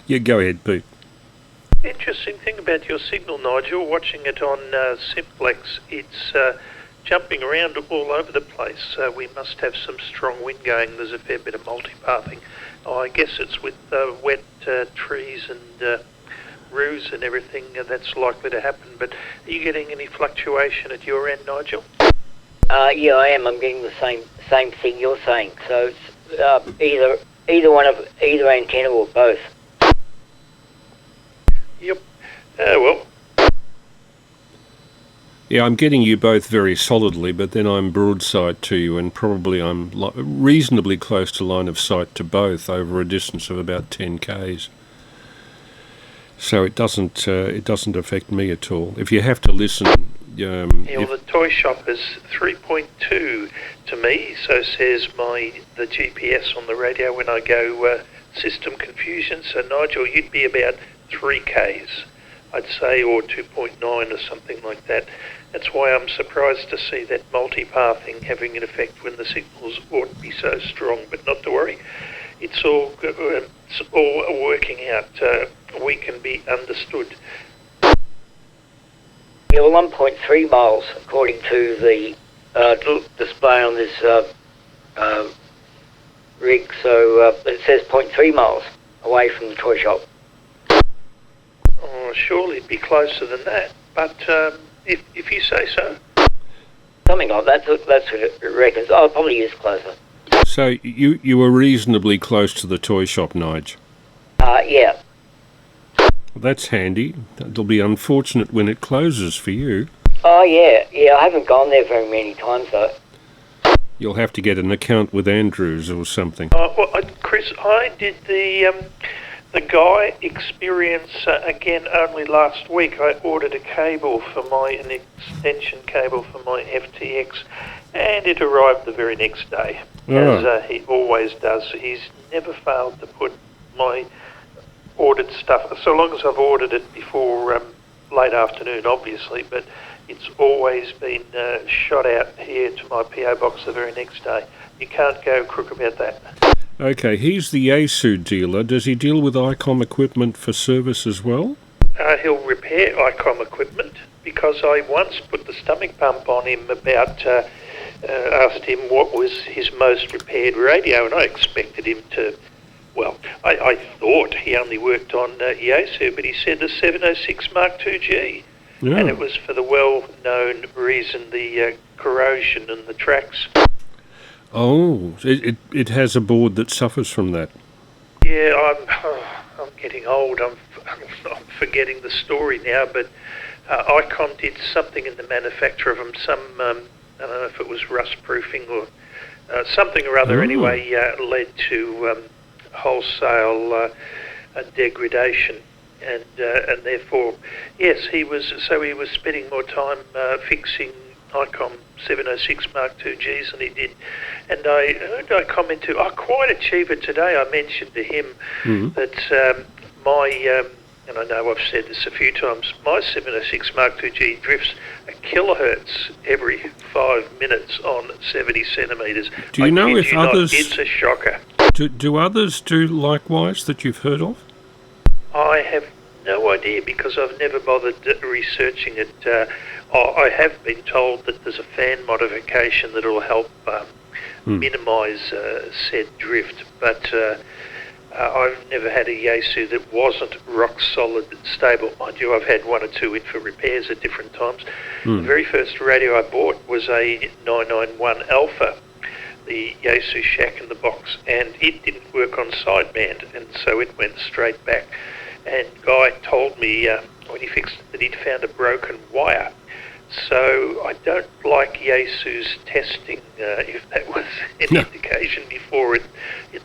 Yeah, go ahead, Pete. Interesting thing about your signal, Nigel, watching it on Simplex, it's jumping around all over the place. We must have some strong wind going. There's a fair bit of multipathing. I guess it's with wet trees and roofs and everything that's likely to happen. But are you getting any fluctuation at your end, Nigel? Yeah, I am. I'm getting the same thing you're saying. So it's either antenna or both. Yep. Well. Yeah, I'm getting you both very solidly, but then I'm broadside to you, and probably I'm reasonably close to line of sight to both over a distance of about 10 k's. So it doesn't affect me at all. If you have to listen, the toy shop is 3.2 to me. So says the GPS on the radio when I go system confusion. So Nigel, you'd be about 3 k's, I'd say, or 2.9 or something like that. That's why I'm surprised to see that multipathing having an effect when the signals ought to be so strong. But not to worry, it's all working out. We can be understood. Yeah, well, 1.3 miles according to the display on this rig. So it says 0.3 miles away from the toy shop. Oh, surely it'd be closer than that. But if you say so. Something like that. That's what it reckons. Oh, it probably is closer. So you were reasonably close to the toy shop, Nige? Yeah. That's handy. It'll be unfortunate when it closes for you. Oh, yeah. Yeah, I haven't gone there very many times, though. You'll have to get an account with Andrews or something. Well, Chris, I did the Guy experience again only last week. I ordered an extension cable for my FTX, and it arrived the very next day, as he always does. He's never failed to put my ordered stuff, so long as I've ordered it before late afternoon, obviously, but it's always been shot out here to my PO box the very next day. You can't go crook about that. Okay, he's the Yaesu dealer. Does he deal with ICOM equipment for service as well? He'll repair ICOM equipment, because I once put the stomach pump on him about, asked him what was his most repaired radio, and I expected him to, well, I thought he only worked on Yaesu, but he said the 706 Mark IIG. Yeah. And it was for the well-known reason, the corrosion in the tracks. Oh, it has a board that suffers from that. Yeah, I'm getting old. I'm forgetting the story now, but ICOM did something in the manufacture of them. Some, I don't know if it was rust proofing or something or other. Anyway, led to wholesale degradation, and therefore, yes, he was spending more time fixing ICOM 706 Mark IIGs than he did. And I heard ICOM into, quite achieve it today. I mentioned to him that my, and I know I've said this a few times, my 706 Mark IIG drifts a kilohertz every 5 minutes on 70 centimetres. Do you know if others... It's a shocker. Do others do likewise that you've heard of? I have no idea, because I've never bothered researching it. I have been told that there's a fan modification that will help minimise said drift, but I've never had a Yaesu that wasn't rock solid stable. Mind you, I've had one or two in for repairs at different times. The very first radio I bought was a 991 Alpha, the Yaesu shack in the box, and it didn't work on sideband, and so it went straight back. And Guy told me when he fixed it that he'd found a broken wire. So I don't like Yaesu's testing, if that was an indication before it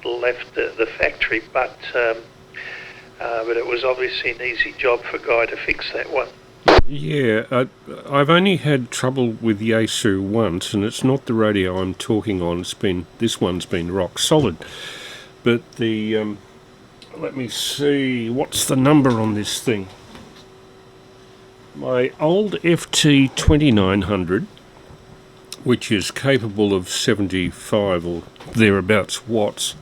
left the factory. But it was obviously an easy job for Guy to fix that one. Yeah, I've only had trouble with Yaesu once, and it's not the radio I'm talking on. This one's been rock solid, but the let me see, what's the number on this thing? My old FT 2900, which is capable of 75 or thereabouts watts,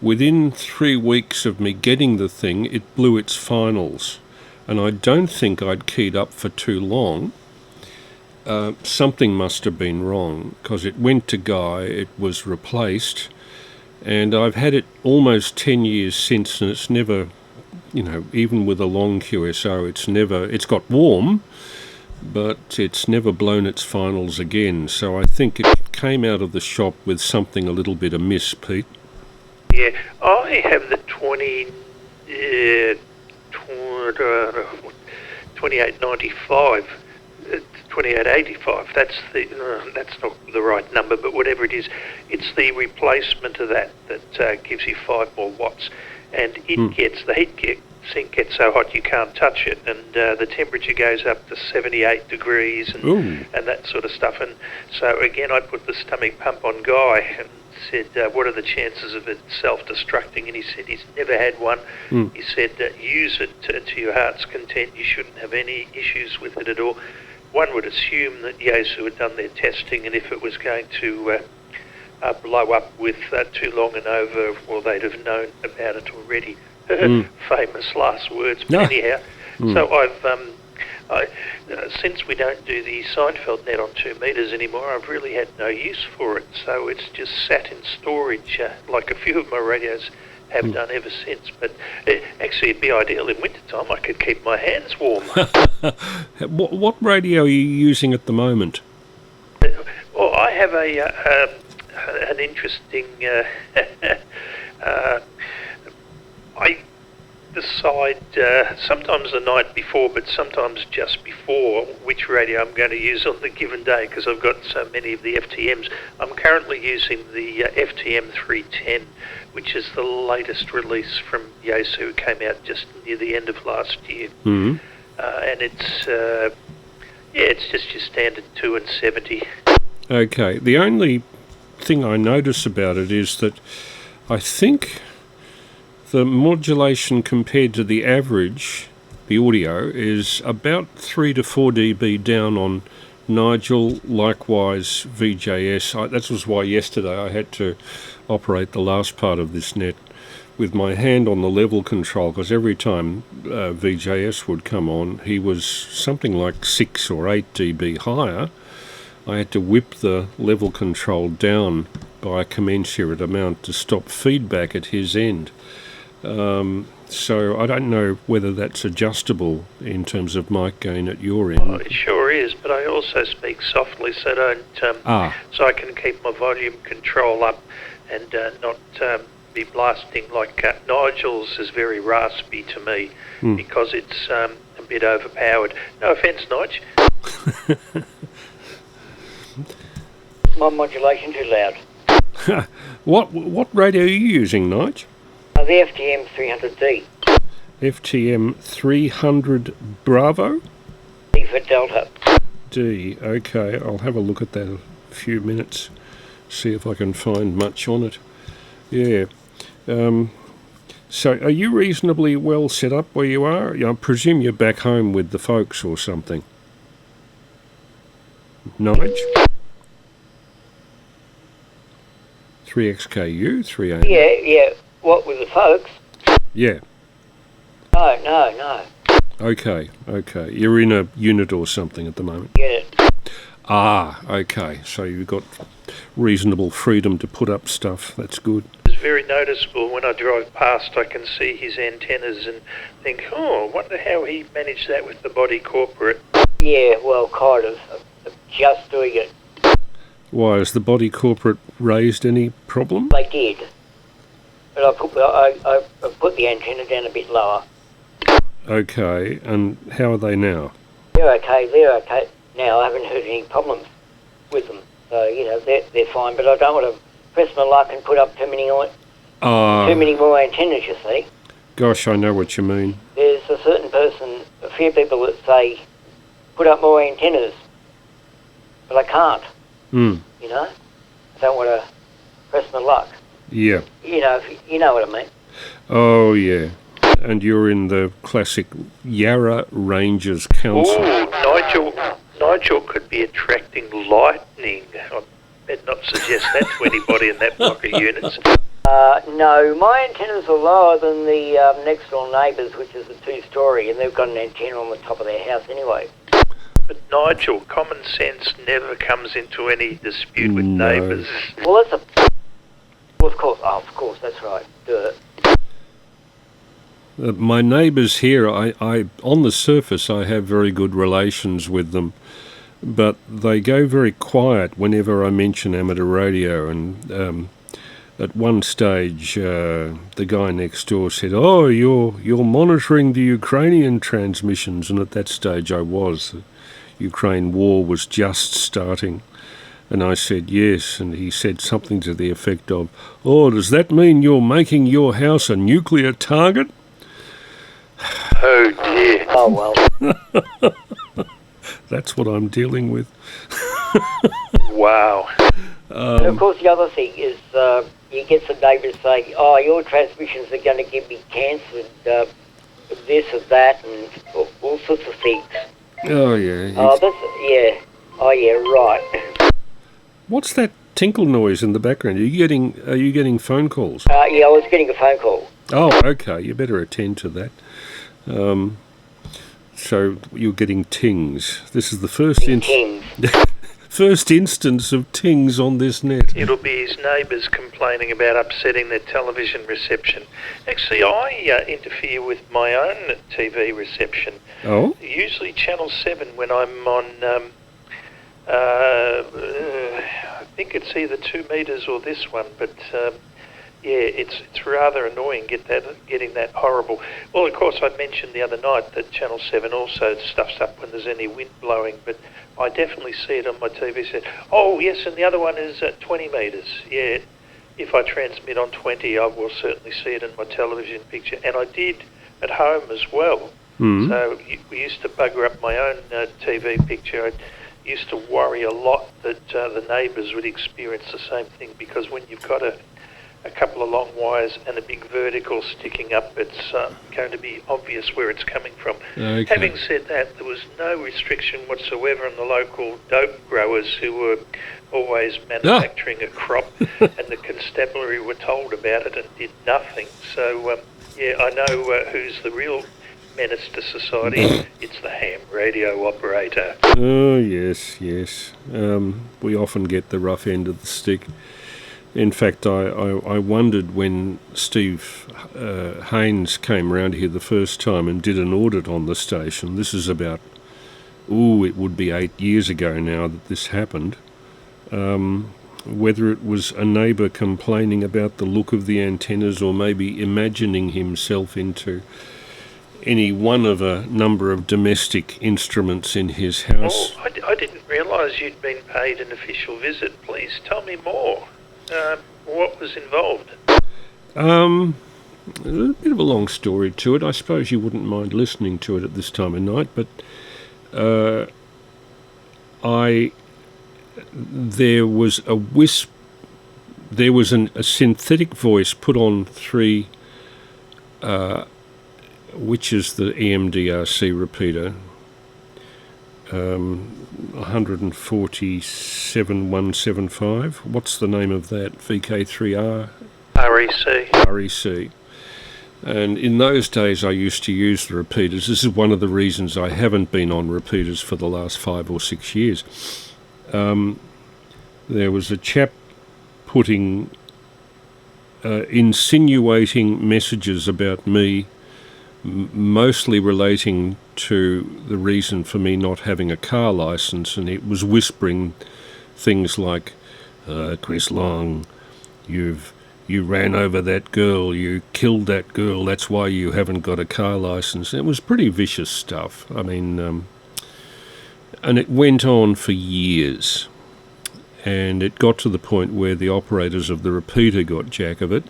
within 3 weeks of me getting the thing, it blew its finals. And I don't think I'd keyed up for too long. Something must have been wrong, because it went to Guy, it was replaced, and I've had it almost 10 years since, and it's never, even with a long QSO, it's got warm, but it's never blown its finals again. So I think it came out of the shop with something a little bit amiss, Pete. Yeah, I have the 2895, 2885. That's not the right number, but whatever it is, it's the replacement of that gives you 5 more watts, and it gets the sink gets so hot you can't touch it, and the temperature goes up to 78 degrees and that sort of stuff. And so again, I put the stomach pump on Guy and said, what are the chances of it self-destructing? And he said he's never had one. He said, use it to your heart's content. You shouldn't have any issues with it at all. One would assume that Yaesu had done their testing, and if it was going to blow up with too long an over, well, they'd have known about it already. Famous last words, but anyhow. So I've since we don't do the Seinfeld net on 2 metres anymore, I've really had no use for it. So it's just sat in storage, like a few of my radios have done ever since. But actually, it'd be ideal in winter time. I could keep my hands warm. What radio are you using at the moment? Well, I have an interesting. I decide sometimes the night before, but sometimes just before, which radio I'm going to use on the given day, because I've got so many of the FTMs. I'm currently using the FTM 310, which is the latest release from Yaesu. It came out just near the end of last year. And it's just your standard 2 and 70. Okay, the only thing I notice about it is that I think the modulation compared to the average the audio, is about 3 to 4 dB down on Nigel, likewise VJS. That was why yesterday I had to operate the last part of this net with my hand on the level control, because every time VJS would come on, he was something like 6 or 8 dB higher. I had to whip the level control down by a commensurate amount to stop feedback at his end. So I don't know whether that's adjustable in terms of mic gain at your end. Oh, it sure is, but I also speak softly so so I can keep my volume control up and not be blasting like Nigel's is very raspy to me because it's a bit overpowered. No offence, Nige. My modulation too loud. What radio are you using, Nige? The FTM 300D. FTM 300 Bravo? D for Delta. D, okay. I'll have a look at that in a few minutes, see if I can find much on it. Yeah. So are you reasonably well set up where you are? I presume you're back home with the folks or something. Nige? 3XKU, 3AML. Yeah. What, with the folks? Yeah. No. Okay. You're in a unit or something at the moment? Unit. Ah, okay. So you've got reasonable freedom to put up stuff. That's good. It's very noticeable when I drive past. I can see his antennas and think, I wonder how he managed that with the body corporate. Yeah, well, kind of. Just doing it. Why, has the body corporate raised any problem? They did. But I put the antenna down a bit lower. Okay, and how are they now? They're okay now. I haven't heard any problems with them. So, they're fine, but I don't want to press my luck and put up too many more antennas, you see. Gosh, I know what you mean. There's a few people that say, put up more antennas, but I can't. I don't want to press my luck. Yeah. You know what I mean. Oh, yeah. And you're in the classic Yarra Rangers Council. Nigel could be attracting lightning. I better not suggest that to anybody in that block of units. No, my antennas are lower than the next door neighbours, which is a 2-storey, and they've got an antenna on the top of their house anyway. But Nigel, common sense never comes into any dispute with neighbours. Well, of course, that's right. My neighbours here, I on the surface, I have very good relations with them, but they go very quiet whenever I mention amateur radio. And at one stage, the guy next door said, "Oh, you're monitoring the Ukrainian transmissions," and at that stage, I was. The Ukraine war was just starting. And I said yes, and he said something to the effect of, "Oh, does that mean you're making your house a nuclear target?" Oh dear. Oh well. That's what I'm dealing with. Wow. And of course the other thing is you get some neighbours saying, "Oh, your transmissions are going to give me cancer and this and that and all sorts of things." Oh yeah. Oh yeah, right. What's that tinkle noise in the background? Are you getting phone calls? Yeah, I was getting a phone call. Oh, okay. You better attend to that. So you're getting tings. This is the first instance of tings on this net. It'll be his neighbours complaining about upsetting their television reception. Actually, I interfere with my own TV reception. Oh? Usually Channel 7 when I'm on, I think it's either 2 metres or this one, but it's rather annoying getting that horrible. Well, of course, I mentioned the other night that Channel 7 also stuffs up when there's any wind blowing, but I definitely see it on my TV set. Oh, yes, and the other one is 20 metres. Yeah, if I transmit on 20, I will certainly see it in my television picture. And I did at home as well. Mm. So we used to bugger up my own TV picture. I used to worry a lot that the neighbours would experience the same thing, because when you've got a a couple of long wires and a big vertical sticking up, it's going to be obvious where it's coming from. Okay. Having said that, there was no restriction whatsoever on the local dope growers who were always manufacturing a crop, and the constabulary were told about it and did nothing. So, yeah, I know who's the real menace to society. It's the ham radio operator. Oh, yes, yes. We often get the rough end of the stick. In fact, I wondered when Steve Haynes came round here the first time and did an audit on the station. This is about, it would be 8 years ago now that this happened. Whether it was a neighbour complaining about the look of the antennas or maybe imagining himself into any one of a number of domestic instruments in his house. Oh, I didn't realise you'd been paid an official visit. Please tell me more. What was involved? A bit of a long story to it. I suppose you wouldn't mind listening to it at this time of night, but there was a wisp. There was a synthetic voice put on 3, which is the EMDRC repeater, 147.175. What's the name of that? VK3R? REC. And in those days I used to use the repeaters. This is one of the reasons I haven't been on repeaters for the last 5 or 6 years. There was a chap putting, insinuating messages about me, mostly relating to the reason for me not having a car licence, and it was whispering things like, Chris Long, you ran over that girl, you killed that girl, that's why you haven't got a car licence. It was pretty vicious stuff. I mean, and it went on for years, and it got to the point where the operators of the repeater got jack of it.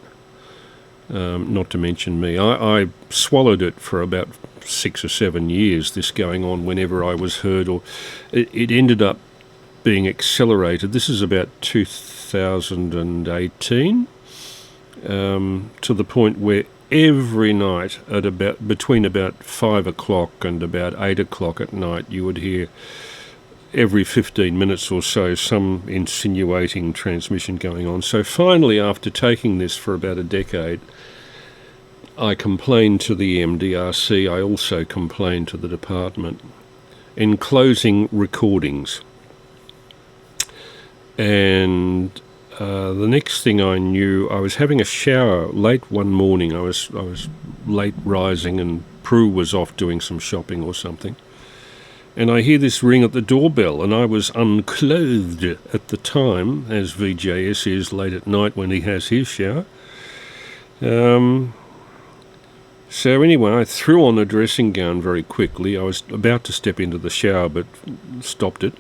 Not to mention me. I swallowed it for about 6 or 7 years, this going on whenever I was heard, or it ended up being accelerated. This is about 2018, to the point where every night at between about 5 o'clock and about 8 o'clock at night, you would hear every 15 minutes or so some insinuating transmission going on. So finally, after taking this for about a decade, I complained to the MDRC. I also complained to the department, enclosing recordings. And the next thing I knew, I was having a shower late one morning. I was late rising, and Prue was off doing some shopping or something. And I hear this ring at the doorbell, and I was unclothed at the time, as VJS is late at night when he has his shower. So anyway, I threw on a dressing gown very quickly. I was about to step into the shower, but stopped it.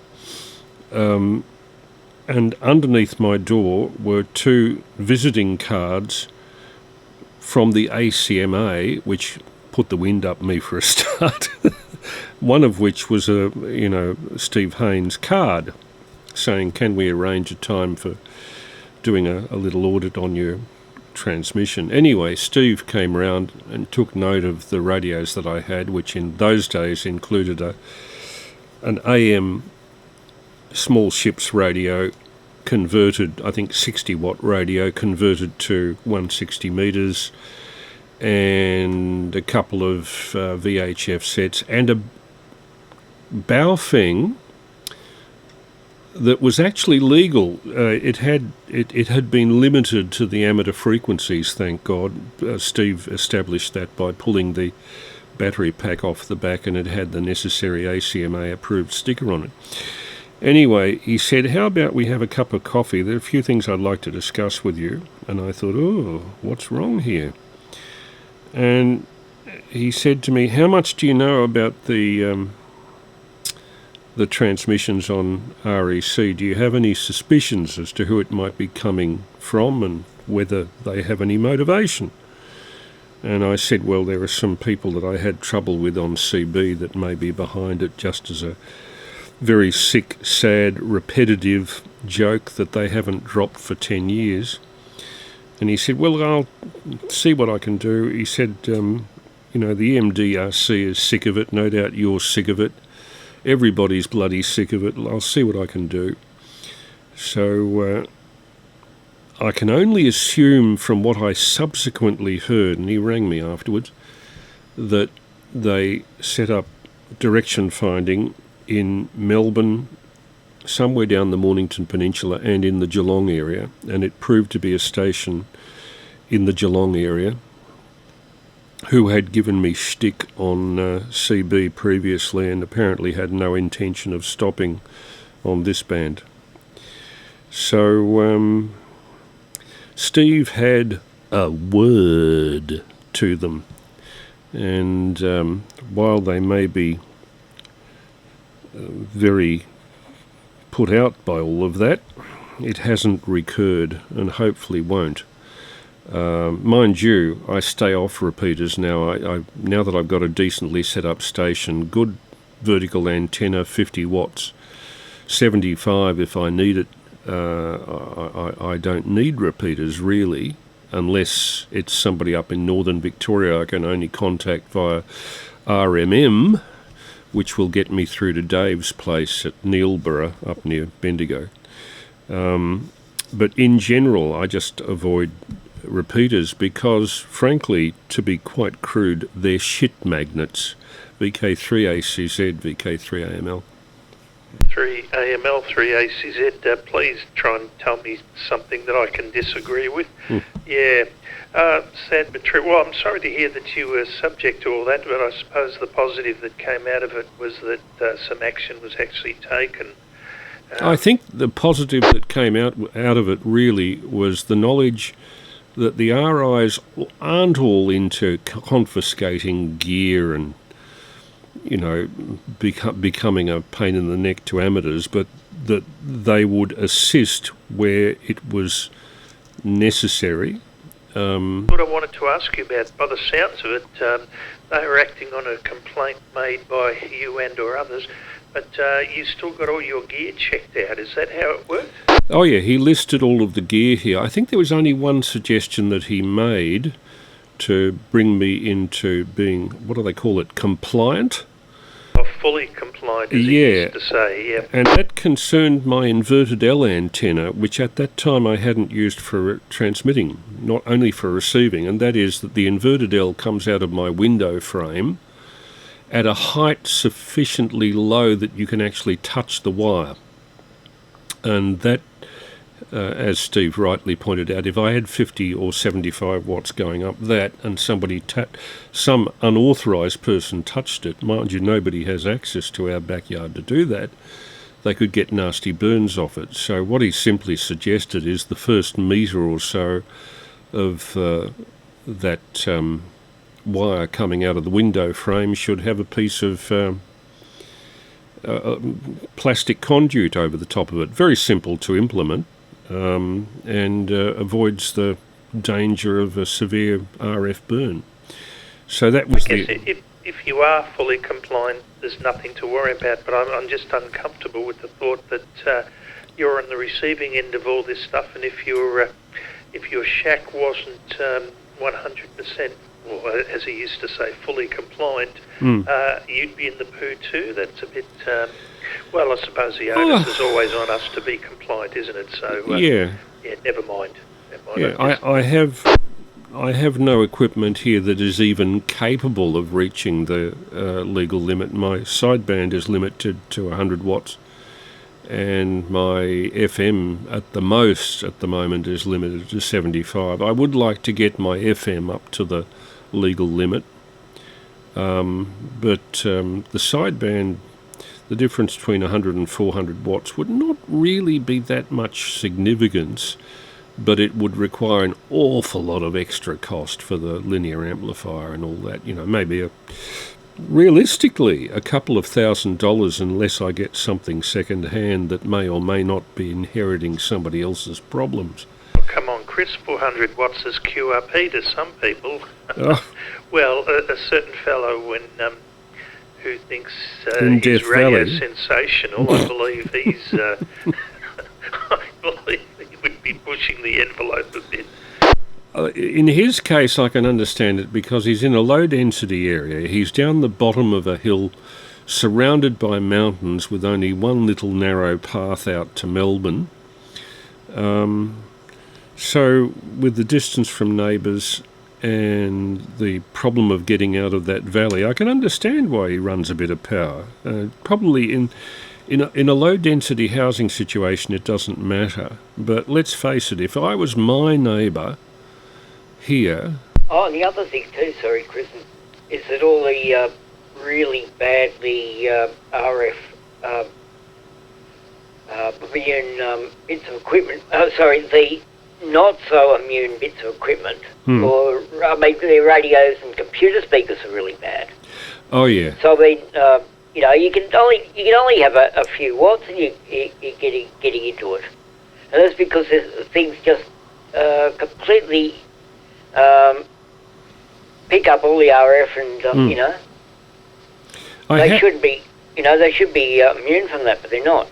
And underneath my door were 2 visiting cards from the ACMA, which put the wind up me for a start. One of which was a Steve Haynes card saying, can we arrange a time for doing a little audit on your transmission. Anyway, Steve came around and took note of the radios that I had, which in those days included an AM small ships radio converted, I think 60 watt radio converted to 160 metres, and a couple of VHF sets, and a Baofeng that was actually legal. It had been limited to the amateur frequencies, thank God. Steve established that by pulling the battery pack off the back, and it had the necessary ACMA approved sticker on it. Anyway, he said, how about we have a cup of coffee? There are a few things I'd like to discuss with you. And I thought, what's wrong here? And he said to me, how much do you know about the transmissions on REC? Do you have any suspicions as to who it might be coming from and whether they have any motivation? And I said, well, there are some people that I had trouble with on CB that may be behind it, just as a very sick, sad, repetitive joke that they haven't dropped for 10 years. And he said, well, I'll see what I can do. He said, the MDRC is sick of it. No doubt you're sick of it. Everybody's bloody sick of it. I'll see what I can do. So I can only assume from what I subsequently heard, and he rang me afterwards, that they set up direction finding in Melbourne, somewhere down the Mornington Peninsula and in the Geelong area, and it proved to be a station in the Geelong area who had given me shtick on CB previously and apparently had no intention of stopping on this band. So Steve had a word to them, and while they may be very put out by all of that, it hasn't recurred and hopefully won't. Mind you, I stay off repeaters now. Now that I've got a decently set up station, good vertical antenna, 50 watts, 75 if I need it. I don't need repeaters really, unless it's somebody up in northern Victoria I can only contact via RMM, which will get me through to Dave's place at Neilborough up near Bendigo. But in general, I just avoid repeaters because, frankly, to be quite crude, they're shit magnets. VK3ACZ, VK3AML. 3AML, 3ACZ, please try and tell me something that I can disagree with. Yeah, sad but true. Well, I'm sorry to hear that you were subject to all that, but I suppose the positive that came out of it was that some action was actually taken. I think the positive that came out of it really was the knowledge that the RIs aren't all into confiscating gear and becoming a pain in the neck to amateurs, but that they would assist where it was necessary. What I wanted to ask you about, by the sounds of it, they were acting on a complaint made by you and or others, but you still got all your gear checked out. Is that how it worked? Oh yeah, he listed all of the gear here. I think there was only one suggestion that he made to bring me into being, what do they call it, compliant? Fully compliant, as he used to say, yeah. And that concerned my inverted L antenna, which at that time I hadn't used for transmitting, not only for receiving, and that is that the inverted L comes out of my window frame at a height sufficiently low that you can actually touch the wire. And that, as Steve rightly pointed out, if I had 50 or 75 watts going up that and some unauthorised person touched it, mind you, nobody has access to our backyard to do that, they could get nasty burns off it. So what he simply suggested is the first metre or so of that wire coming out of the window frame should have a piece of plastic conduit over the top of it. Very simple to implement. And avoids the danger of a severe RF burn. So that was if you are fully compliant, there's nothing to worry about, but I'm just uncomfortable with the thought that you're on the receiving end of all this stuff, and if your shack wasn't 100%, or as he used to say, fully compliant, you'd be in the poo too. That's a bit... well, I suppose the onus is always on us to be compliant, isn't it? So yeah, never mind. Yeah, I have no equipment here that is even capable of reaching the legal limit. My sideband is limited to 100 watts, and my FM at the most at the moment is limited to 75. I would like to get my FM up to the legal limit, but the sideband, the difference between 100 and 400 watts would not really be that much significance, but it would require an awful lot of extra cost for the linear amplifier and all that. Maybe realistically a couple of $1,000 unless I get something second hand that may or may not be inheriting somebody else's problems. Oh, come on, Chris, 400 watts is QRP to some people. Well, a certain fellow who thinks he's radio sensational, I believe he's... I believe he would be pushing the envelope a bit. in his case, I can understand it because he's in a low-density area. He's down the bottom of a hill, surrounded by mountains, with only one little narrow path out to Melbourne. So, with the distance from neighbours and the problem of getting out of that valley, I can understand why he runs a bit of power. Probably in a low-density housing situation, it doesn't matter. But let's face it, if I was my neighbour here... Oh, and the other thing too, sorry, Chris, is that all the really badly RF immune bits of equipment, the not so immune bits of equipment, or the radios and computer speakers are really bad. Oh yeah. So I mean, you can only have a few watts, and you're getting into it, and that's because things just completely pick up all the RF, and they should be immune from that, but they're not.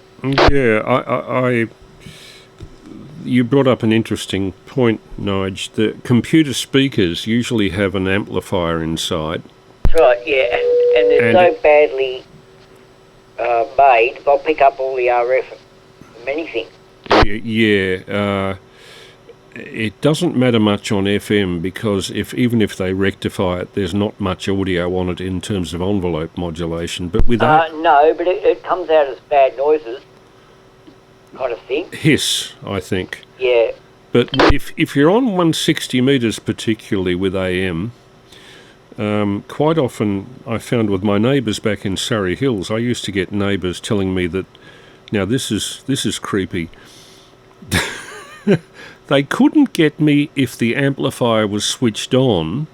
Yeah, you brought up an interesting point, Nige. The computer speakers usually have an amplifier inside. That's right, yeah, and they're so badly made, they'll pick up all the RF from anything. Yeah, it doesn't matter much on FM because even if they rectify it, there's not much audio on it in terms of envelope modulation. But with no, but it comes out as bad noises, kind of thing. Hiss, I think. Yeah. But if you're on 160 metres, particularly with AM, quite often I found with my neighbours back in Surrey Hills, I used to get neighbours telling me that, now this is creepy. They couldn't get me if the amplifier was switched on,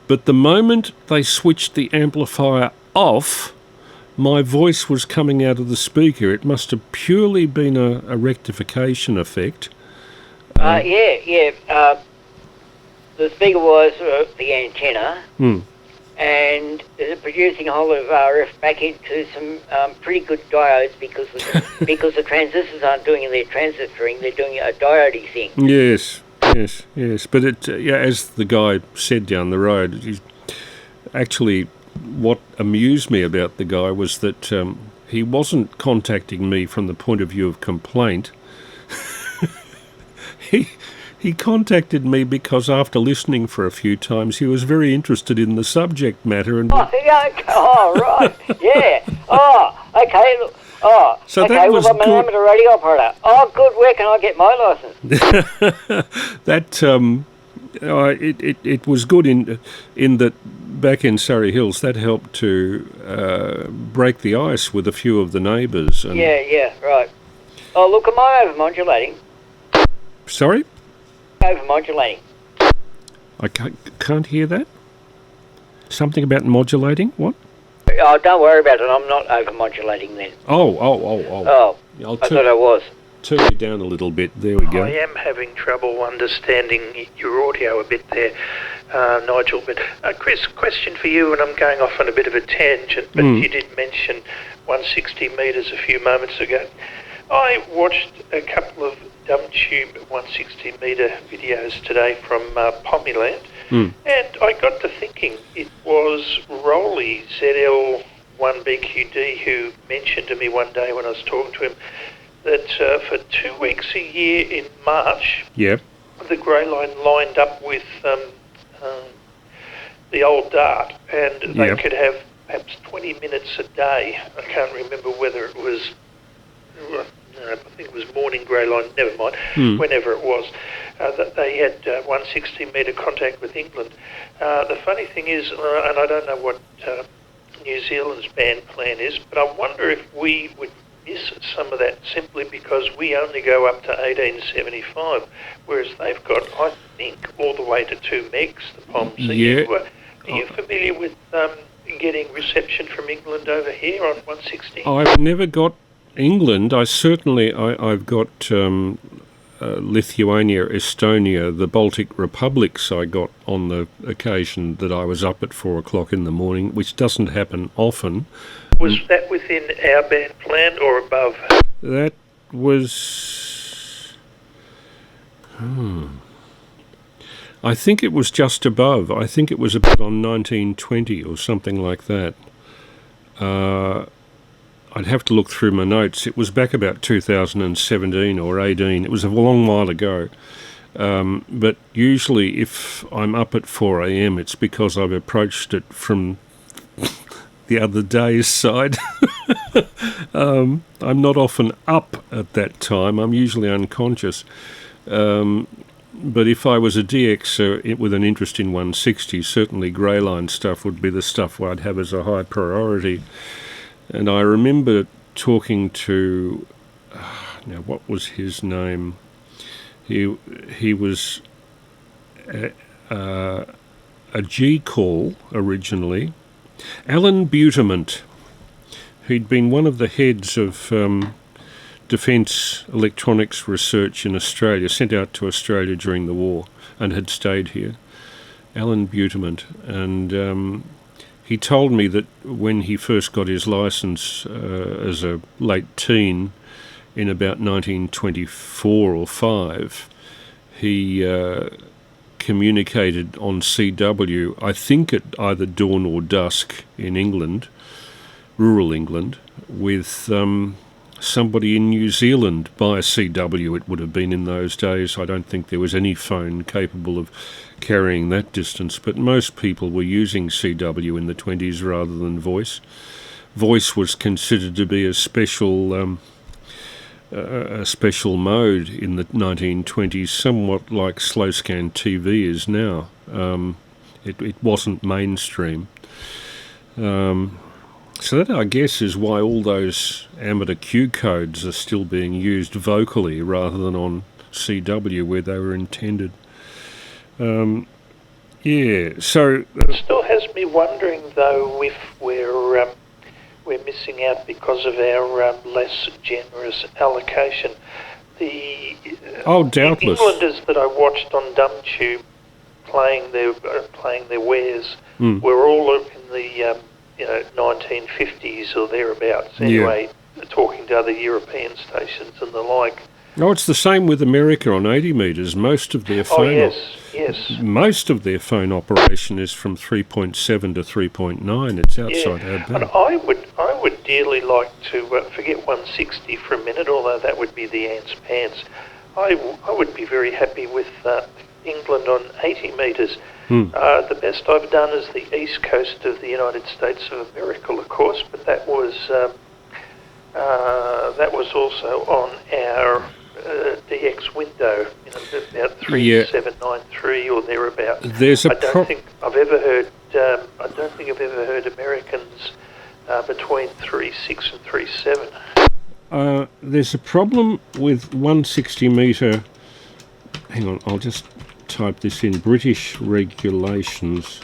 but the moment they switched the amplifier off, my voice was coming out of the speaker. It must have purely been a rectification effect. The speaker was the antenna, and is producing a whole lot of RF back into some pretty good diodes because the transistors aren't doing their transistoring, they're doing a diode thing. Yes. But as the guy said down the road, actually, what amused me about the guy was that he wasn't contacting me from the point of view of complaint. He contacted me because after listening for a few times, he was very interested in the subject matter. And right, yeah. Oh, okay. Look. Oh, so okay. That was I'm an amateur radio operator. Oh, good. Where can I get my license? It was good in that back in Surrey Hills. That helped to break the ice with a few of the neighbours. Yeah, right. Oh, look, am I over-modulating? Sorry? Over-modulating. I can't hear that. Something about modulating? What? Oh, don't worry about it. I'm not over-modulating then. Oh. I thought I was. Turn you down a little bit. There we go. I am having trouble understanding your audio a bit there, Nigel. But Chris, question for you, and I'm going off on a bit of a tangent, but you did mention 160 metres a few moments ago. I watched a couple of dumb tube 160 metre videos today from Pomeland, and I got to thinking it was Rowley ZL1BQD who mentioned to me one day when I was talking to him that for 2 weeks a year in March, the grey line lined up with the old dart, and they could have perhaps 20 minutes a day. I can't remember whether it was... I think it was morning grey line, never mind, whenever it was, that they had 160 metre contact with England. The funny thing is, and I don't know what New Zealand's band plan is, but I wonder if we would miss some of that simply because we only go up to 1875, whereas they've got, I think, all the way to 2 megs, the POMs. Are you familiar with getting reception from England over here on 160? I've never got England. I've got Lithuania, Estonia, the Baltic republics I got on the occasion that I was up at 4 o'clock in the morning, which doesn't happen often. Was that within our band plan or above? That was... I think it was just above. I think it was about on 1920 or something like that. I'd have to look through my notes. It was back about 2017 or 18. It was a long while ago. But usually if I'm up at 4 a.m, it's because I've approached it from the other day's side. I'm not often up at that time. I'm usually unconscious. But if I was a DXer with an interest in 160, certainly grey line stuff would be the stuff I'd have as a high priority. And I remember talking to, now what was his name? He was a G-call originally. Alan Buttermont. He'd been one of the heads of defence electronics research in Australia, sent out to Australia during the war and had stayed here. Alan Buttermont. And he told me that when he first got his licence as a late teen in about 1924 or 5, he communicated on CW, I think at either dawn or dusk in England, rural England, with somebody in New Zealand by CW. It would have been in those days. I don't think there was any phone capable of carrying that distance, but most people were using CW in the 20s rather than voice. Voice was considered to be a special mode in the 1920s, somewhat like slow scan TV is now. It wasn't mainstream. So that, I guess, is why all those amateur Q codes are still being used vocally rather than on CW where they were intended. Yeah, so... It still has me wondering, though, if we're missing out because of our less generous allocation. The doubtless. Englanders that I watched on DumbTube playing their wares were all in the 1950s or thereabouts. Anyway, talking to other European stations and the like. Oh, it's the same with America on 80 metres. Most of their phone yes. Most of their phone operation is from 3.7 to 3.9. It's outside our band. And I would dearly like to forget 160 for a minute, although that would be the ants pants. I would be very happy with England on 80 metres. The best I've done is the east coast of the United States of America, of course, but that was also on our DX window, about 3793 or thereabouts. I don't think I've ever heard Americans between 3.6 and 3.7. There's a problem with 160 metre. Hang on, I'll just type this in. British regulations.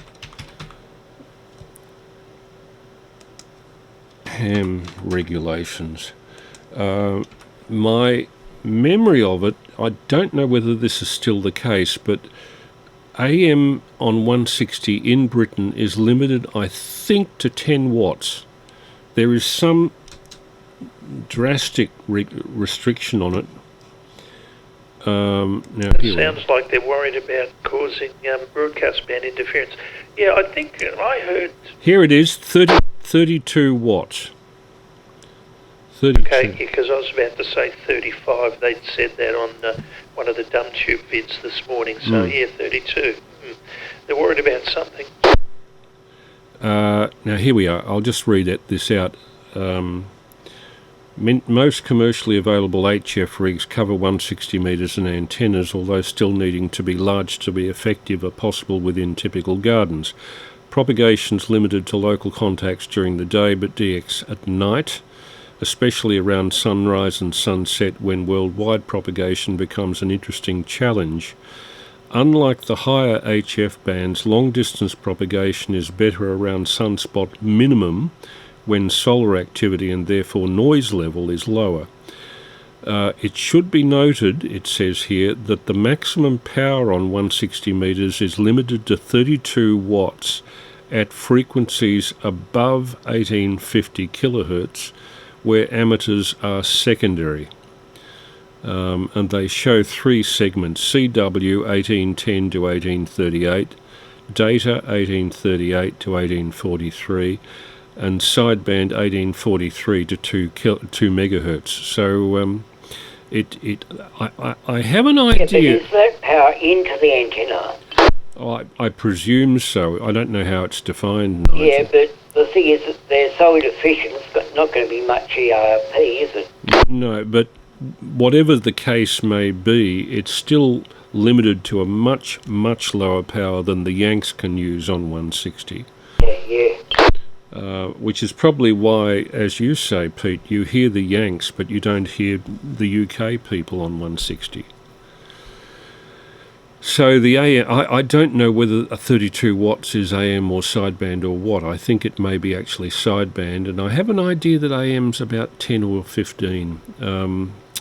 Ham regulations. My memory of it, I don't know whether this is still the case, but AM on 160 in Britain is limited, I think, to 10 watts. There is some drastic restriction on it. It sounds like they're worried about causing broadcast band interference. Yeah, I think I heard... Here it is, 32 watts. 32. Okay, because I was about to say 35. They'd said that on one of the DumbTube vids this morning. So, 32. They're worried about something. Now, here we are. I'll just read this out. Most commercially available HF rigs cover 160 metres and antennas, although still needing to be large to be effective, are possible within typical gardens. Propagation's limited to local contacts during the day, but DX at night, especially around sunrise and sunset, when worldwide propagation becomes an interesting challenge. Unlike the higher HF bands, long-distance propagation is better around sunspot minimum when solar activity and therefore noise level is lower. It should be noted, it says here, that the maximum power on 160 metres is limited to 32 watts at frequencies above 1850 kilohertz, where amateurs are secondary. and they show 3 segments: CW 1810 to 1838, data 1838 to 1843, and sideband 1843 to 2 megahertz. So I have an idea. Yeah, but is that power into the antenna? I presume so. I don't know how it's defined, Nigel. Yeah, but the thing is that they're so inefficient, it's not going to be much ERP, is it? No, but whatever the case may be, it's still limited to a much, much lower power than the Yanks can use on 160. Yeah. Which is probably why, as you say, Pete, you hear the Yanks, but you don't hear the UK people on 160. So the AM, I don't know whether a 32 watts is AM or sideband or what. I think it may be actually sideband, and I have an idea that AM's about 10 or 15.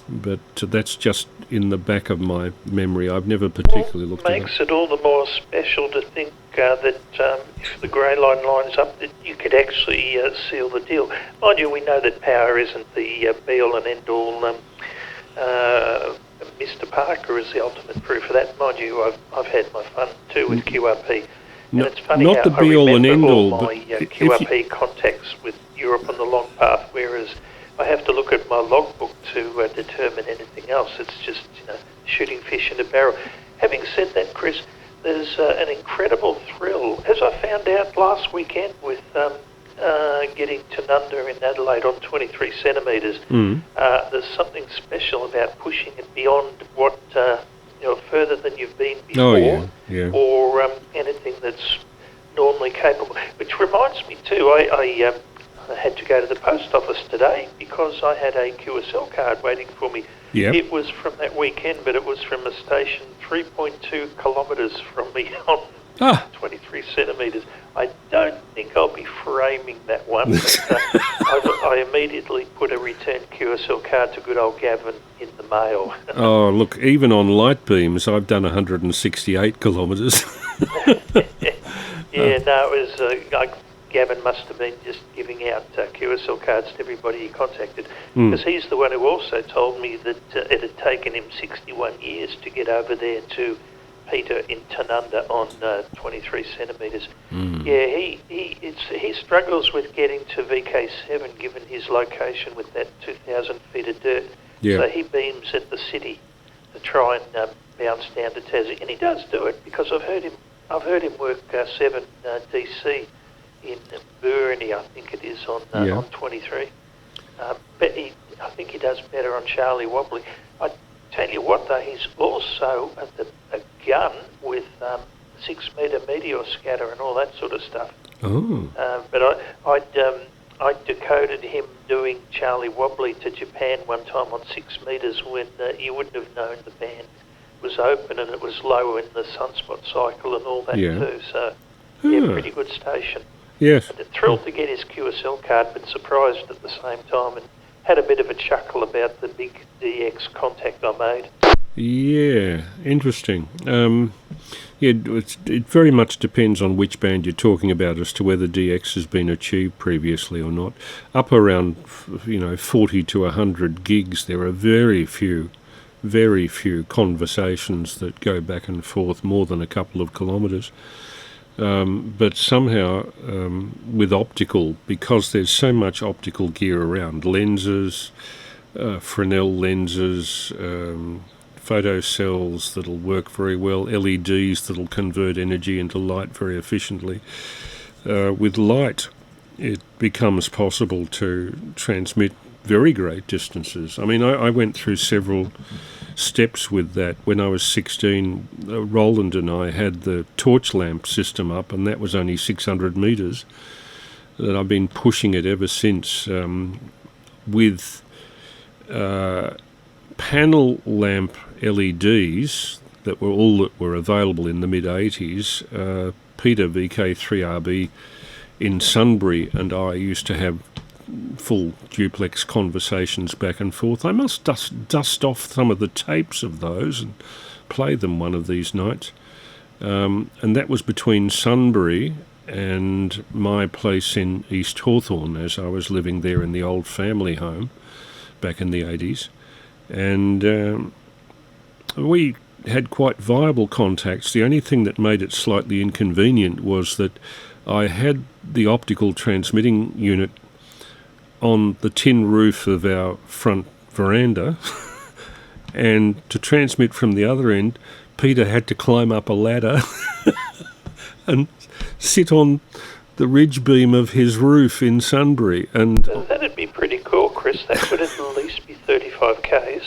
But that's just in the back of my memory. I've never particularly looked at it. Makes it all the more special to think that if the grey line lines up, that you could actually seal the deal. Mind you, we know that power isn't the be-all and end-all. Mr. Parker is the ultimate proof of that. Mind you, I've had my fun too with QRP. And it's funny not how the be-all and end-all, all my QRP contacts with Europe on the long path, whereas I have to look at my logbook to determine anything else. It's just, shooting fish in a barrel. Having said that, Chris, there's an incredible thrill, as I found out last weekend with getting to Nunda in Adelaide on 23 centimetres. There's something special about pushing it beyond what, further than you've been before, or anything that's normally capable. Which reminds me too, I had to go to the post office today because I had a QSL card waiting for me. Yep. It was from that weekend, but it was from a station 3.2 kilometres from me on 23 centimetres. I don't think I'll be framing that one, but I immediately put a returned QSL card to good old Gavin in the mail. Oh, look, even on light beams, I've done 168 kilometres. Yeah, no, it was... Gavin must have been just giving out QSL cards to everybody he contacted, because he's the one who also told me that it had taken him 61 years to get over there to Peter in Tanunda on 23 centimetres. Yeah, he struggles with getting to VK7 given his location with that 2,000 feet of dirt. Yeah. So he beams at the city to try and bounce down to Tassie, and he does do it because I've heard him work 7 DC. In Burnie, I think it is, on 23. But I think he does better on Charlie Wobbly. I tell you what, though, he's also a gun with 6 metre meteor scatter and all that sort of stuff. Oh. But I decoded him doing Charlie Wobbly to Japan one time on 6 metres when you wouldn't have known the band was open and it was low in the sunspot cycle and all that too. So, pretty good station. Yes. Thrilled to get his QSL card, but surprised at the same time, and had a bit of a chuckle about the big DX contact I made. Yeah, interesting. It very much depends on which band you're talking about as to whether DX has been achieved previously or not. Up around 40 to 100 gigs, there are very few conversations that go back and forth more than a couple of kilometres. But somehow, with optical, because there's so much optical gear around, lenses, Fresnel lenses, photocells that'll work very well, LEDs that'll convert energy into light very efficiently. With light, it becomes possible to transmit very great distances. I mean, I went through several steps with that. When I was 16, Roland and I had the torch lamp system up, and that was only 600 metres. That I've been pushing it ever since with panel lamp LEDs that were available in the mid-80s. Peter VK3RB in Sunbury and I used to have full duplex conversations back and forth. I must dust off some of the tapes of those and play them one of these nights. And that was between Sunbury and my place in East Hawthorn, as I was living there in the old family home back in the 80s. And we had quite viable contacts. The only thing that made it slightly inconvenient was that I had the optical transmitting unit on the tin roof of our front veranda, and to transmit from the other end, Peter had to climb up a ladder and sit on the ridge beam of his roof in Sunbury. And that'd be pretty cool, Chris. That would at least be 35 k's.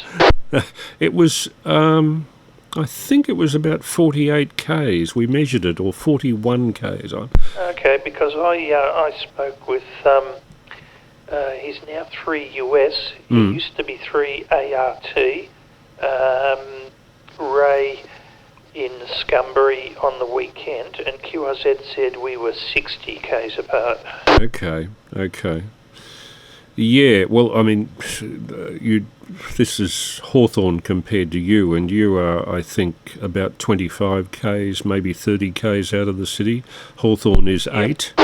It was, I think it was about 48 k's. We measured it, or 41 k's. Okay, because I spoke with, he's now 3 US. He used to be 3 ART. Ray in Scumbury on the weekend, and QRZ said we were 60 k's apart. Okay. Yeah, well, I mean, this is Hawthorn compared to you, and you are, I think, about 25 k's, maybe 30 k's out of the city. Hawthorn is 8.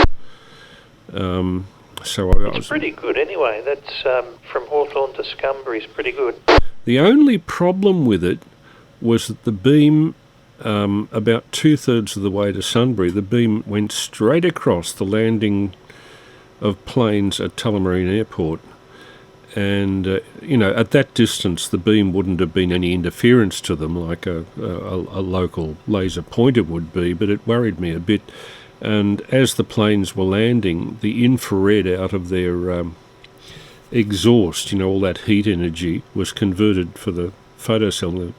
So it's pretty good anyway. That's from Hawthorn to Scumbury is pretty good. The only problem with it was that the beam, about 2/3 of the way to Sunbury, the beam went straight across the landing of planes at Tullamarine Airport. And, at that distance, the beam wouldn't have been any interference to them like a local laser pointer would be, but it worried me a bit. And as the planes were landing, the infrared out of their exhaust, all that heat energy, was converted for the photocell.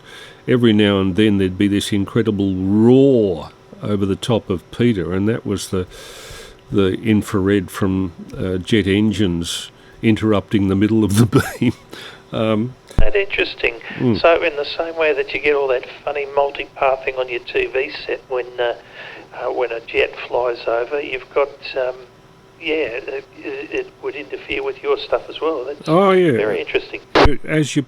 Every now and then there'd be this incredible roar over the top of Peter, and that was the infrared from jet engines interrupting the middle of the beam. That's interesting. So in the same way that you get all that funny multipathing on your TV set when a jet flies over, you've got it would interfere with your stuff as well. That's very interesting. As you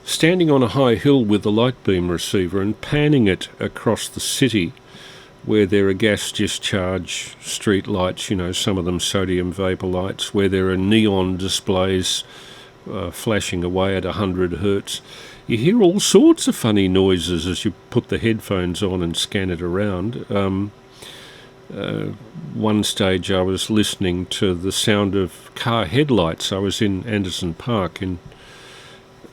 standing on a high hill with the light beam receiver and panning it across the city, where there are gas discharge street lights, some of them sodium vapour lights, where there are neon displays flashing away at 100 hertz. You hear all sorts of funny noises as you put the headphones on and scan it around. One stage I was listening to the sound of car headlights. I was in Anderson Park in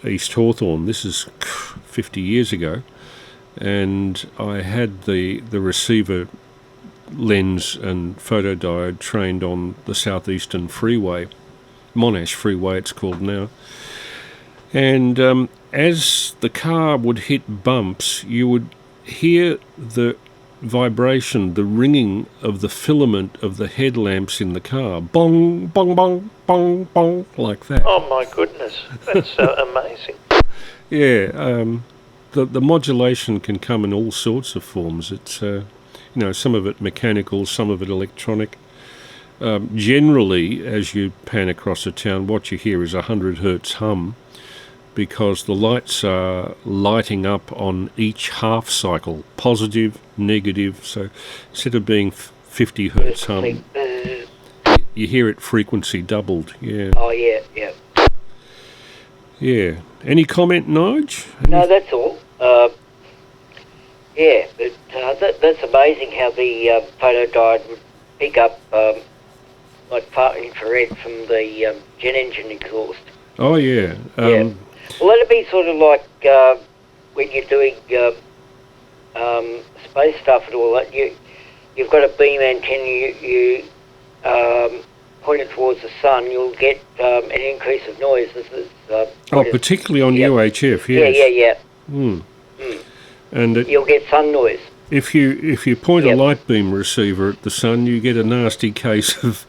East Hawthorn. This is 50 years ago. And I had the receiver lens and photodiode trained on the Southeastern Freeway, Monash Freeway it's called now. And as the car would hit bumps, you would hear the vibration, the ringing of the filament of the headlamps in the car. Bong, bong, bong, bong, bong, like that. Oh my goodness, that's amazing. Yeah, the modulation can come in all sorts of forms. It's, some of it mechanical, some of it electronic. Generally, as you pan across a town, what you hear is 100 hertz hum, because the lights are lighting up on each half cycle, positive, negative. So instead of being 50 hertz hum, you hear it frequency doubled. Yeah. Oh yeah. Yeah. Any comment, Nige? No, that's all. But that's amazing how the photodiode would pick up like far infrared from the jet engine exhaust. Oh yeah. Well, that'd be sort of like when you're doing space stuff and all that. You've got a beam antenna. You point it towards the sun. You'll get an increase of noise. Particularly on UHF. Yes. Yeah. And you'll get sun noise. If you point a light beam receiver at the sun, you get a nasty case of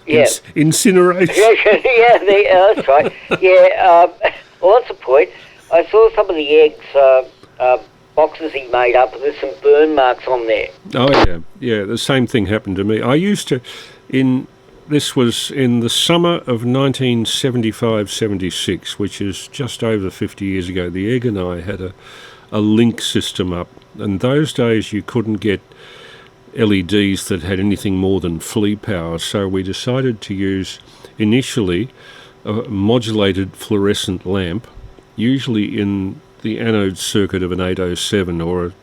incineration. That's right. Yeah. Well, that's the point. I saw some of the eggs boxes he made up, and there's some burn marks on there. Oh yeah. The same thing happened to me. I used to, this was in the summer of 1975-76, which is just over 50 years ago. The Egg and I had a link system up, and those days you couldn't get LEDs that had anything more than flea power, so we decided to use initially a modulated fluorescent lamp usually in the anode circuit of an 807 or a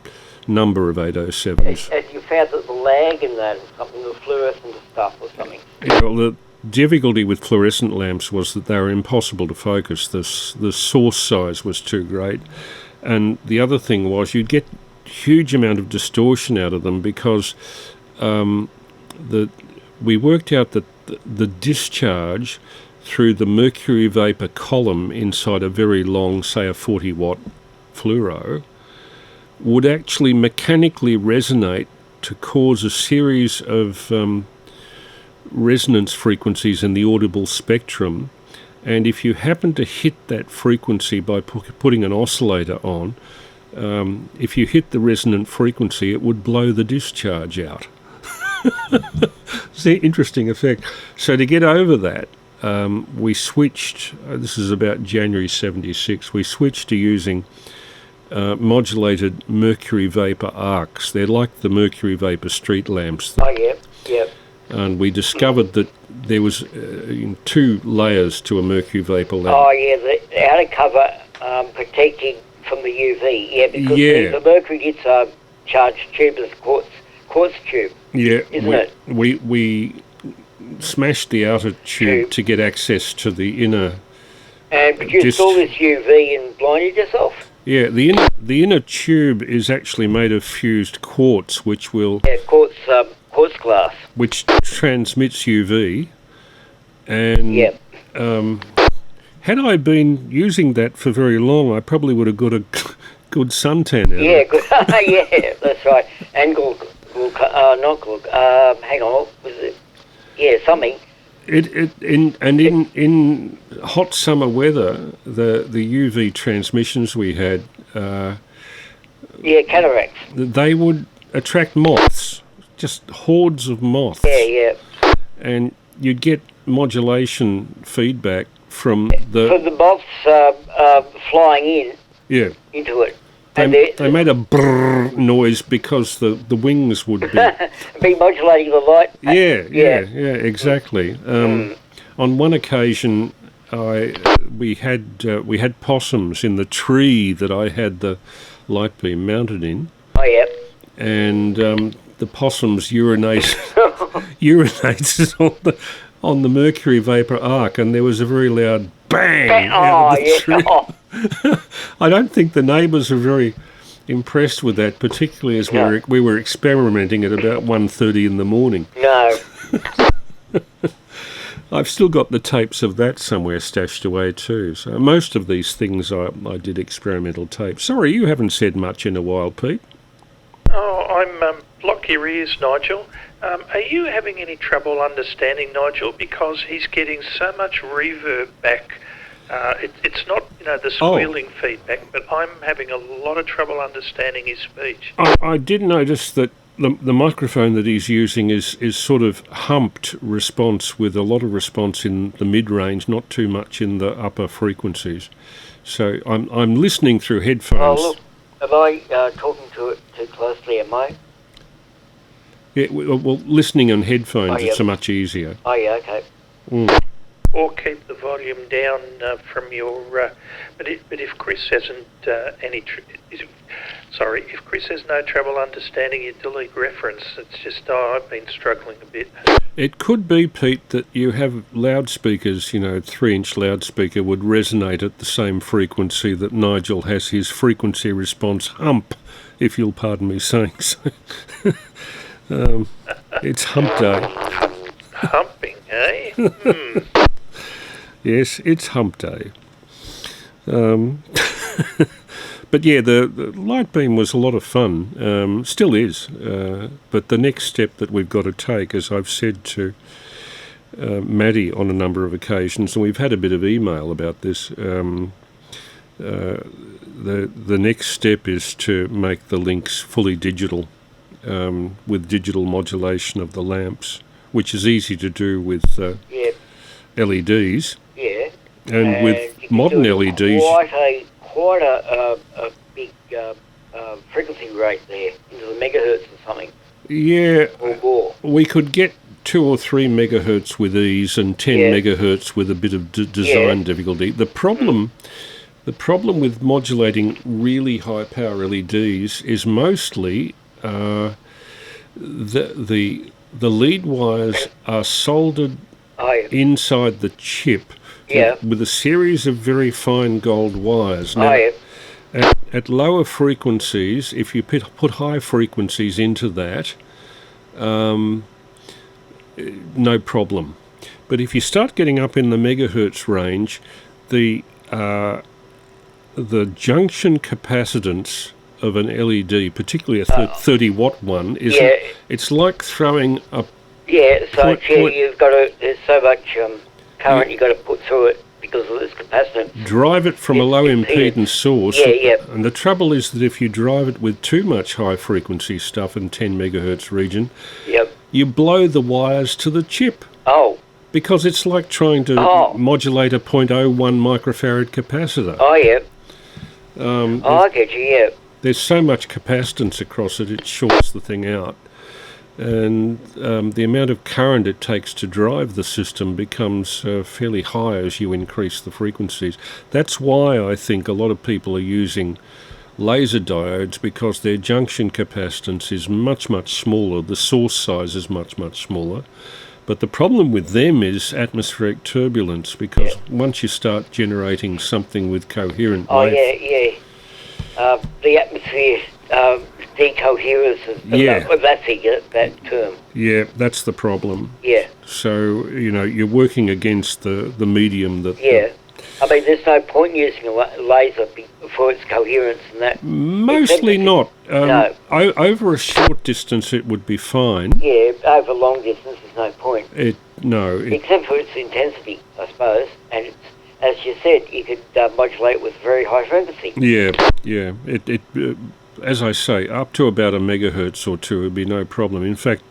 number of 807s. And you found that the lag in that is something, the fluorescent stuff or something. Yeah, well, the difficulty with fluorescent lamps was that they were impossible to focus. The source size was too great. And the other thing was you'd get huge amount of distortion out of them because we worked out that the discharge through the mercury vapour column inside a very long, say a 40 watt fluoro, would actually mechanically resonate to cause a series of resonance frequencies in the audible spectrum. And if you happen to hit that frequency by putting an oscillator on, if you hit the resonant frequency, it would blow the discharge out. It's an interesting effect. So to get over that, we switched, this is about January 76, we switched to using modulated mercury vapour arcs. They're like the mercury vapour street lamps. Oh, yep. And we discovered that there was 2 layers to a mercury vapour lamp. Oh, yeah, the outer cover protecting from the UV. Yeah, because the mercury gets charged tube is quartz tube. Yeah, isn't it? We smashed the outer tube to get access to the inner. And produced all this UV and blinded yourself? Yeah, the inner tube is actually made of fused quartz, which will... Yeah, quartz glass. Which transmits UV. And had I been using that for very long, I probably would have got a good suntan out of it. Good. Yeah, that's right. And hang on, was it? Yeah, something. In hot summer weather, the UV transmissions we had, cataracts. They would attract moths, just hordes of moths. Yeah. And you'd get modulation feedback from the moths flying in. Yeah. Into it. They made a brrr noise because the wings would be modulating the light. Yeah, exactly. On one occasion, we had possums in the tree that I had the light beam mounted in. Oh, yeah. And the possums urinated on the mercury vapour arc, and there was a very loud bang out of the tree. I don't think the neighbours were very impressed with that, particularly as we were experimenting at about 1:30 in the morning. No. I've still got the tapes of that somewhere stashed away too. So most of these things I did experimental tapes. Sorry, you haven't said much in a while, Pete. Oh, I'm block your ears, Nigel. Are you having any trouble understanding Nigel? Because he's getting so much reverb back. It's not, the squealing feedback, but I'm having a lot of trouble understanding his speech. I did notice that the microphone that he's using is sort of humped response with a lot of response in the mid-range, not too much in the upper frequencies. So I'm listening through headphones. Oh, look, am I talking to it too closely, am I? Yeah, well, listening on headphones, it's much easier. Oh, yeah, okay. Or keep the volume down from your... But if Chris hasn't if Chris has no trouble understanding your delete reference, it's just, I've been struggling a bit. It could be, Pete, that you have loudspeakers, 3-inch loudspeaker would resonate at the same frequency that Nigel has his frequency response hump, if you'll pardon me saying so. It's hump day. Humping, eh? Yes, it's hump day. But yeah, the light beam was a lot of fun, still is, but the next step that we've got to take, as I've said to Maddie on a number of occasions, and we've had a bit of email about this, the next step is to make the links fully digital, with digital modulation of the lamps, which is easy to do with LEDs. Yeah. And with modern LEDs... Quite a big frequency rate there, into the megahertz or something. Yeah. Or more. We could get 2 or 3 megahertz with ease and 10 megahertz with a bit of design difficulty. The problem The problem with modulating really high power LEDs is mostly the lead wires are soldered inside the chip with a series of very fine gold wires. Now, at lower frequencies, if you put high frequencies into that, no problem. But if you start getting up in the megahertz range, the junction capacitance of an LED, particularly a 30-watt one, is it's like throwing a you've got to, there's so much current you've got to put through it because of this capacitance. Drive it from a low impedance source. And the trouble is that if you drive it with too much high frequency stuff in 10 megahertz region, you blow the wires to the chip. Because it's like trying to modulate a 0.01 microfarad capacitor. I get you, There's so much capacitance across it, it shorts the thing out. And the amount of current it takes to drive the system becomes fairly high as you increase the frequencies. That's why I think a lot of people are using laser diodes, because their junction capacitance is much, much smaller. The source size is much, much smaller. But the problem with them is atmospheric turbulence, because once you start generating something with coherent wave... the atmosphere decoherence that term. Yeah, that's the problem. Yeah. So, you're working against the medium that... I mean, there's no point using a laser for its coherence and that. Mostly not. No. Over a short distance it would be fine. Yeah, over long distance there's no point. Except for its intensity, I suppose. And it's, as you said, you could modulate with very high frequency. Yeah. It as I say, up to about a megahertz or two would be no problem. In fact,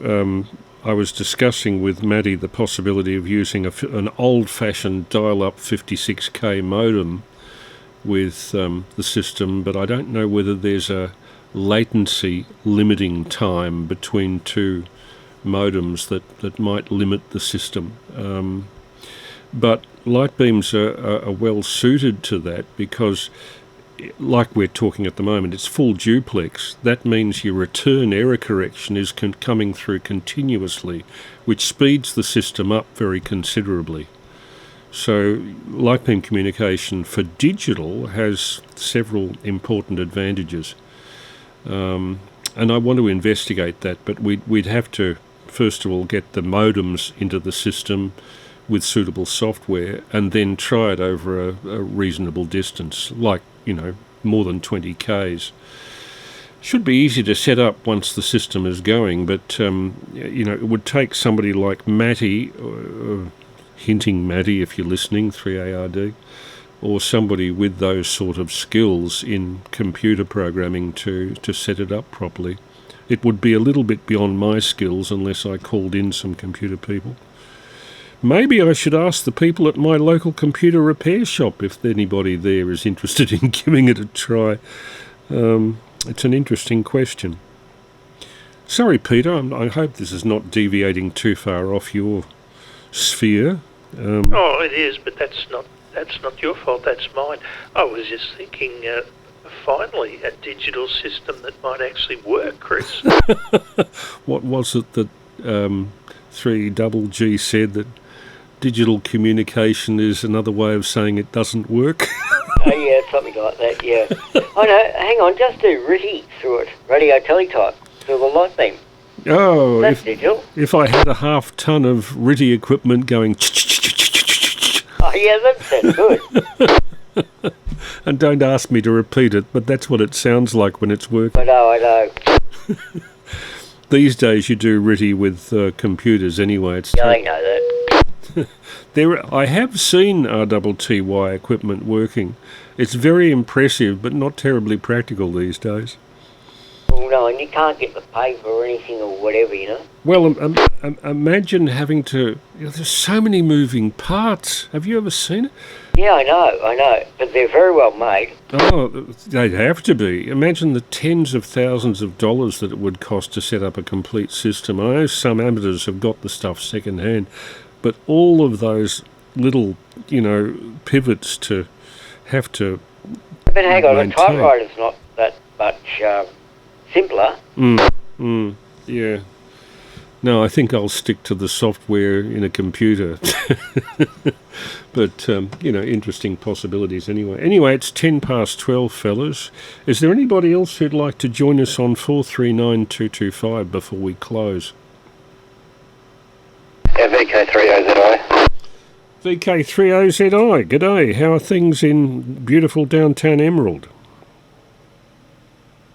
I was discussing with Maddie the possibility of using an old-fashioned dial-up 56K modem with the system, but I don't know whether there's a latency limiting time between two modems that might limit the system. But light beams are well suited to that, because like we're talking at the moment, it's full duplex. That means your return error correction is coming through continuously, which speeds the system up very considerably. So light beam communication for digital has several important advantages. And I want to investigate that, but we'd have to, first of all, get the modems into the system with suitable software, and then try it over a reasonable distance, like, more than 20 Ks. Should be easy to set up once the system is going, but, it would take somebody like Matty, hinting Matty if you're listening, 3ARD, or somebody with those sort of skills in computer programming to set it up properly. It would be a little bit beyond my skills unless I called in some computer people. Maybe I should ask the people at my local computer repair shop if anybody there is interested in giving it a try. It's an interesting question. Sorry, Peter, I hope this is not deviating too far off your sphere. It is, but that's not your fault, that's mine. I was just thinking, finally, a digital system that might actually work, Chris. What was it that 3GG said, that digital communication is another way of saying it doesn't work? Something like that, Oh no, hang on, just do RTTY through it, radio teletype, through the light beam. Oh, that's digital. If I had a half ton of RTTY equipment going... that sounds good. And don't ask me to repeat it, but that's what it sounds like when it's working. I know. These days you do RTTY with computers anyway. I know that. I have seen RTTY equipment working. It's very impressive, but not terribly practical these days. Well, no, and you can't get the paper or anything or whatever, Well, imagine having to... there's so many moving parts. Have you ever seen it? Yeah, I know. But they're very well made. Oh, they'd have to be. Imagine the tens of thousands of dollars that it would cost to set up a complete system. I know some amateurs have got the stuff second hand, but all of those little, pivots to have to But hang on, a maintain. typewriter's not that much simpler. Yeah. No, I think I'll stick to the software in a computer. But, interesting possibilities anyway. Anyway, it's 12, fellas. Is there anybody else who'd like to join us on 439225 before we close? Yeah, VK3OZI. VK3OZI, g'day. How are things in beautiful downtown Emerald?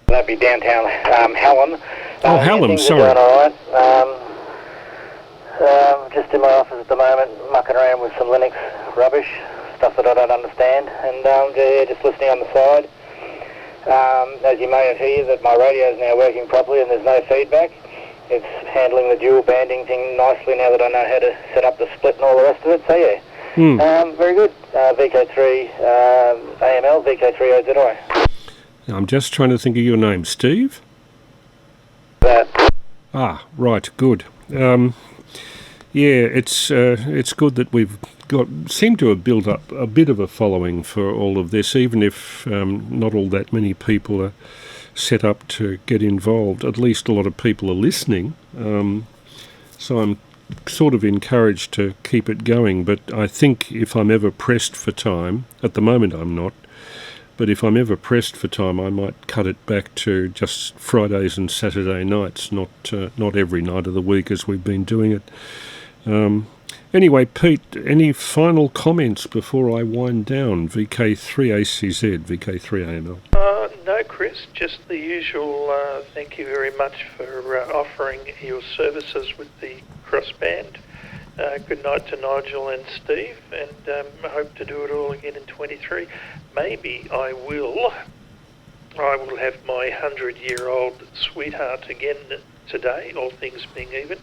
That'd be downtown Hallam. Hallam, things sorry. are doing all right. Just in my office at the moment, mucking around with some Linux rubbish, stuff that I don't understand, and just listening on the side. As you may have heard, that my radio is now working properly and there's no feedback. It's handling the dual banding thing nicely now that I know how to set up the split and all the rest of it. So yeah, very good. VK3AML, VK3OZI. I'm just trying to think of your name. Steve? Ah, right, good. It's good that we've seem to have built up a bit of a following for all of this, even if not all that many people are set up to get involved. At least a lot of people are listening. So I'm sort of encouraged to keep it going, but I think if I'm ever pressed for time, at the moment I'm not, but if I'm ever pressed for time, I might cut it back to just Fridays and Saturday nights, not every night of the week as we've been doing it. Anyway, Pete, any final comments before I wind down? VK3ACZ, VK3AML. No, Chris, just the usual. Thank you very much for offering your services with the crossband. Good night to Nigel and Steve, and I hope to do it all again in 23. Maybe I will have my 100-year-old sweetheart again today, all things being even.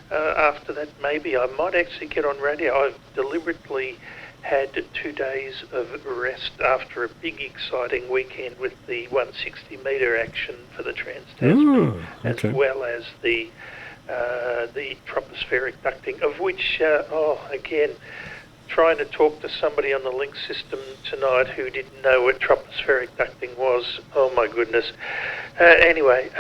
After that, maybe I might actually get on radio. I've deliberately had 2 days of rest after a big, exciting weekend with the 160-metre action for the Trans-Tasman, as well as the tropospheric ducting, of which, again, trying to talk to somebody on the link system tonight who didn't know what tropospheric ducting was. Oh my goodness. Anyway,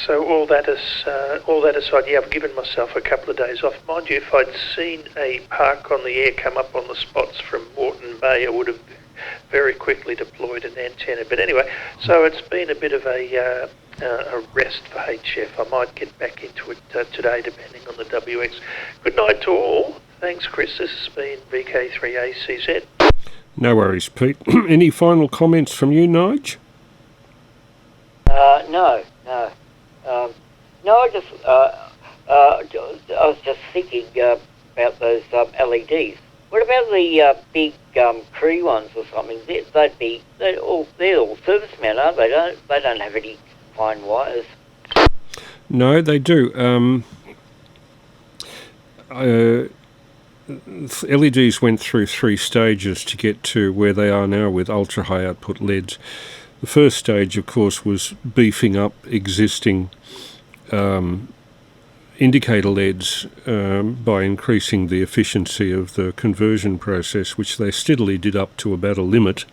so all that aside, yeah, I've given myself a couple of days off. Mind you, if I'd seen a park on the air come up on the spots from Moreton Bay, I would have very quickly deployed an antenna. But anyway, so it's been a bit of a rest for HF. I might get back into it today, depending on the WX. Good night to all. Thanks, Chris. This has been VK3ACZ. No worries, Pete. Any final comments from you, Nige? No. I was just thinking about those LEDs. What about the big Cree ones or something? They're all servicemen, aren't they? They don't have any fine wires. No, they do. LEDs went through 3 stages to get to where they are now with ultra-high output LEDs. The first stage, of course, was beefing up existing indicator LEDs by increasing the efficiency of the conversion process, which they steadily did up to about a limit.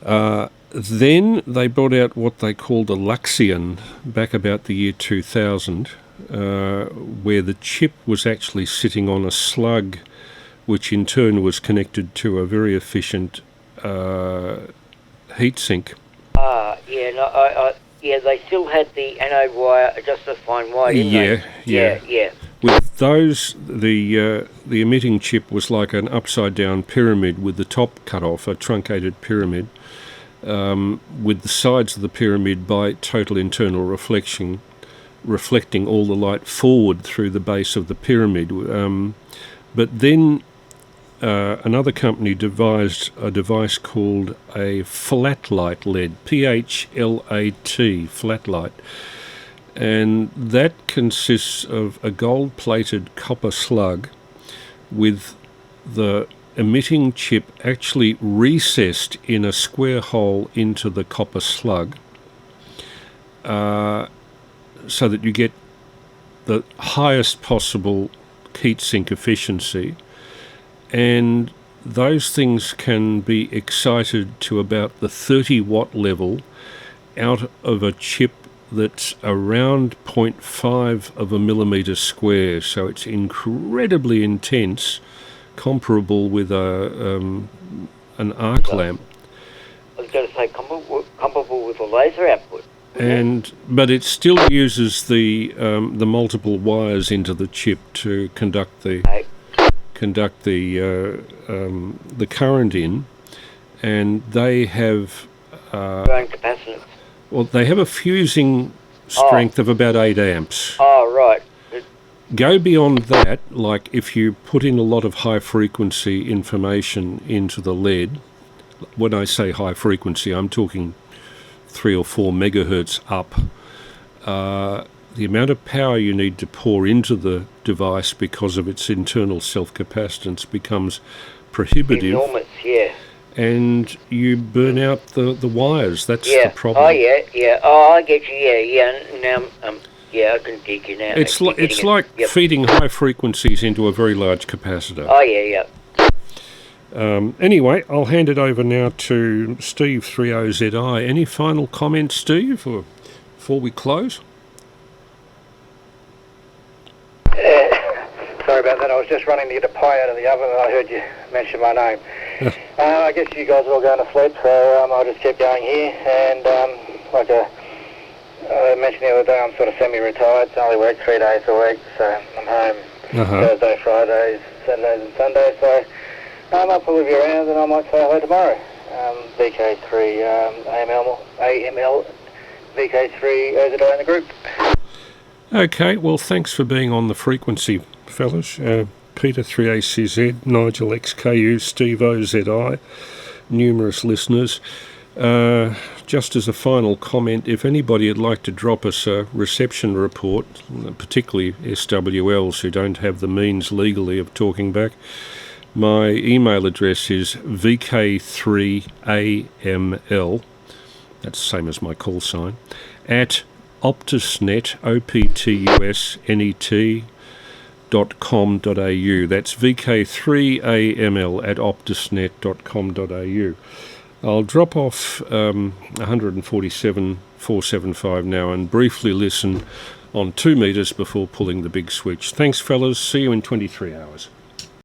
Then they brought out what they called a Luxion back about the year 2000, where the chip was actually sitting on a slug, which in turn was connected to a very efficient heatsink. They still had the anode wire, just a fine wire, didn't they? Yeah. With those, the emitting chip was like an upside-down pyramid with the top cut off, a truncated pyramid, with the sides of the pyramid by total internal reflection, reflecting all the light forward through the base of the pyramid. But then another company devised a device called a flat light LED, PHLAT, flat light. And that consists of a gold-plated copper slug with the emitting chip actually recessed in a square hole into the copper slug, so that you get the highest possible heatsink efficiency. And those things can be excited to about the 30 watt level out of a chip that's around 0.5 of a millimetre square, so it's incredibly intense, comparable with an arc lamp. I was going to say comparable with a laser output. But it still uses the multiple wires into the chip to conduct the current in, and they have own capacitance. Well, they have a fusing strength of about 8 amps. Oh, right. Go beyond that, like if you put in a lot of high frequency information into the lead. When I say high frequency, I'm talking 3 or 4 megahertz up. The amount of power you need to pour into the device because of its internal self-capacitance becomes prohibitive. Enormous, yeah. And you burn out the wires. That's the problem. Oh, yeah. Oh, I get you, yeah. Now, I can dig you now. It's like feeding high frequencies into a very large capacitor. Oh, yeah. Anyway, I'll hand it over now to Steve 30ZI. Any final comments, Steve, or before we close? Sorry about that. I was just running to get a pie out of the oven and I heard you mention my name. I guess you guys are all going to sleep, so I'll just keep going here. And like I mentioned the other day, I'm sort of semi-retired, so I only work 3 days a week, so I'm home Thursday, Fridays, Saturdays and Sundays, so I'll probably be around and I might say hello tomorrow. VK3AML, VK3OZI in the group. Okay, well, thanks for being on the frequency, fellas. Peter 3ACZ, Nigel XKU, Steve OZI, numerous listeners. Just as a final comment, if anybody would like to drop us a reception report, particularly SWLs who don't have the means legally of talking back, my email address is VK3AML, that's the same as my call sign, at optusnet, optusnet.com.au. That's VK3AML at optusnet.com.au. I'll drop off 147.475 now and briefly listen on 2 meters before pulling the big switch. Thanks, fellas. See you in 23 hours.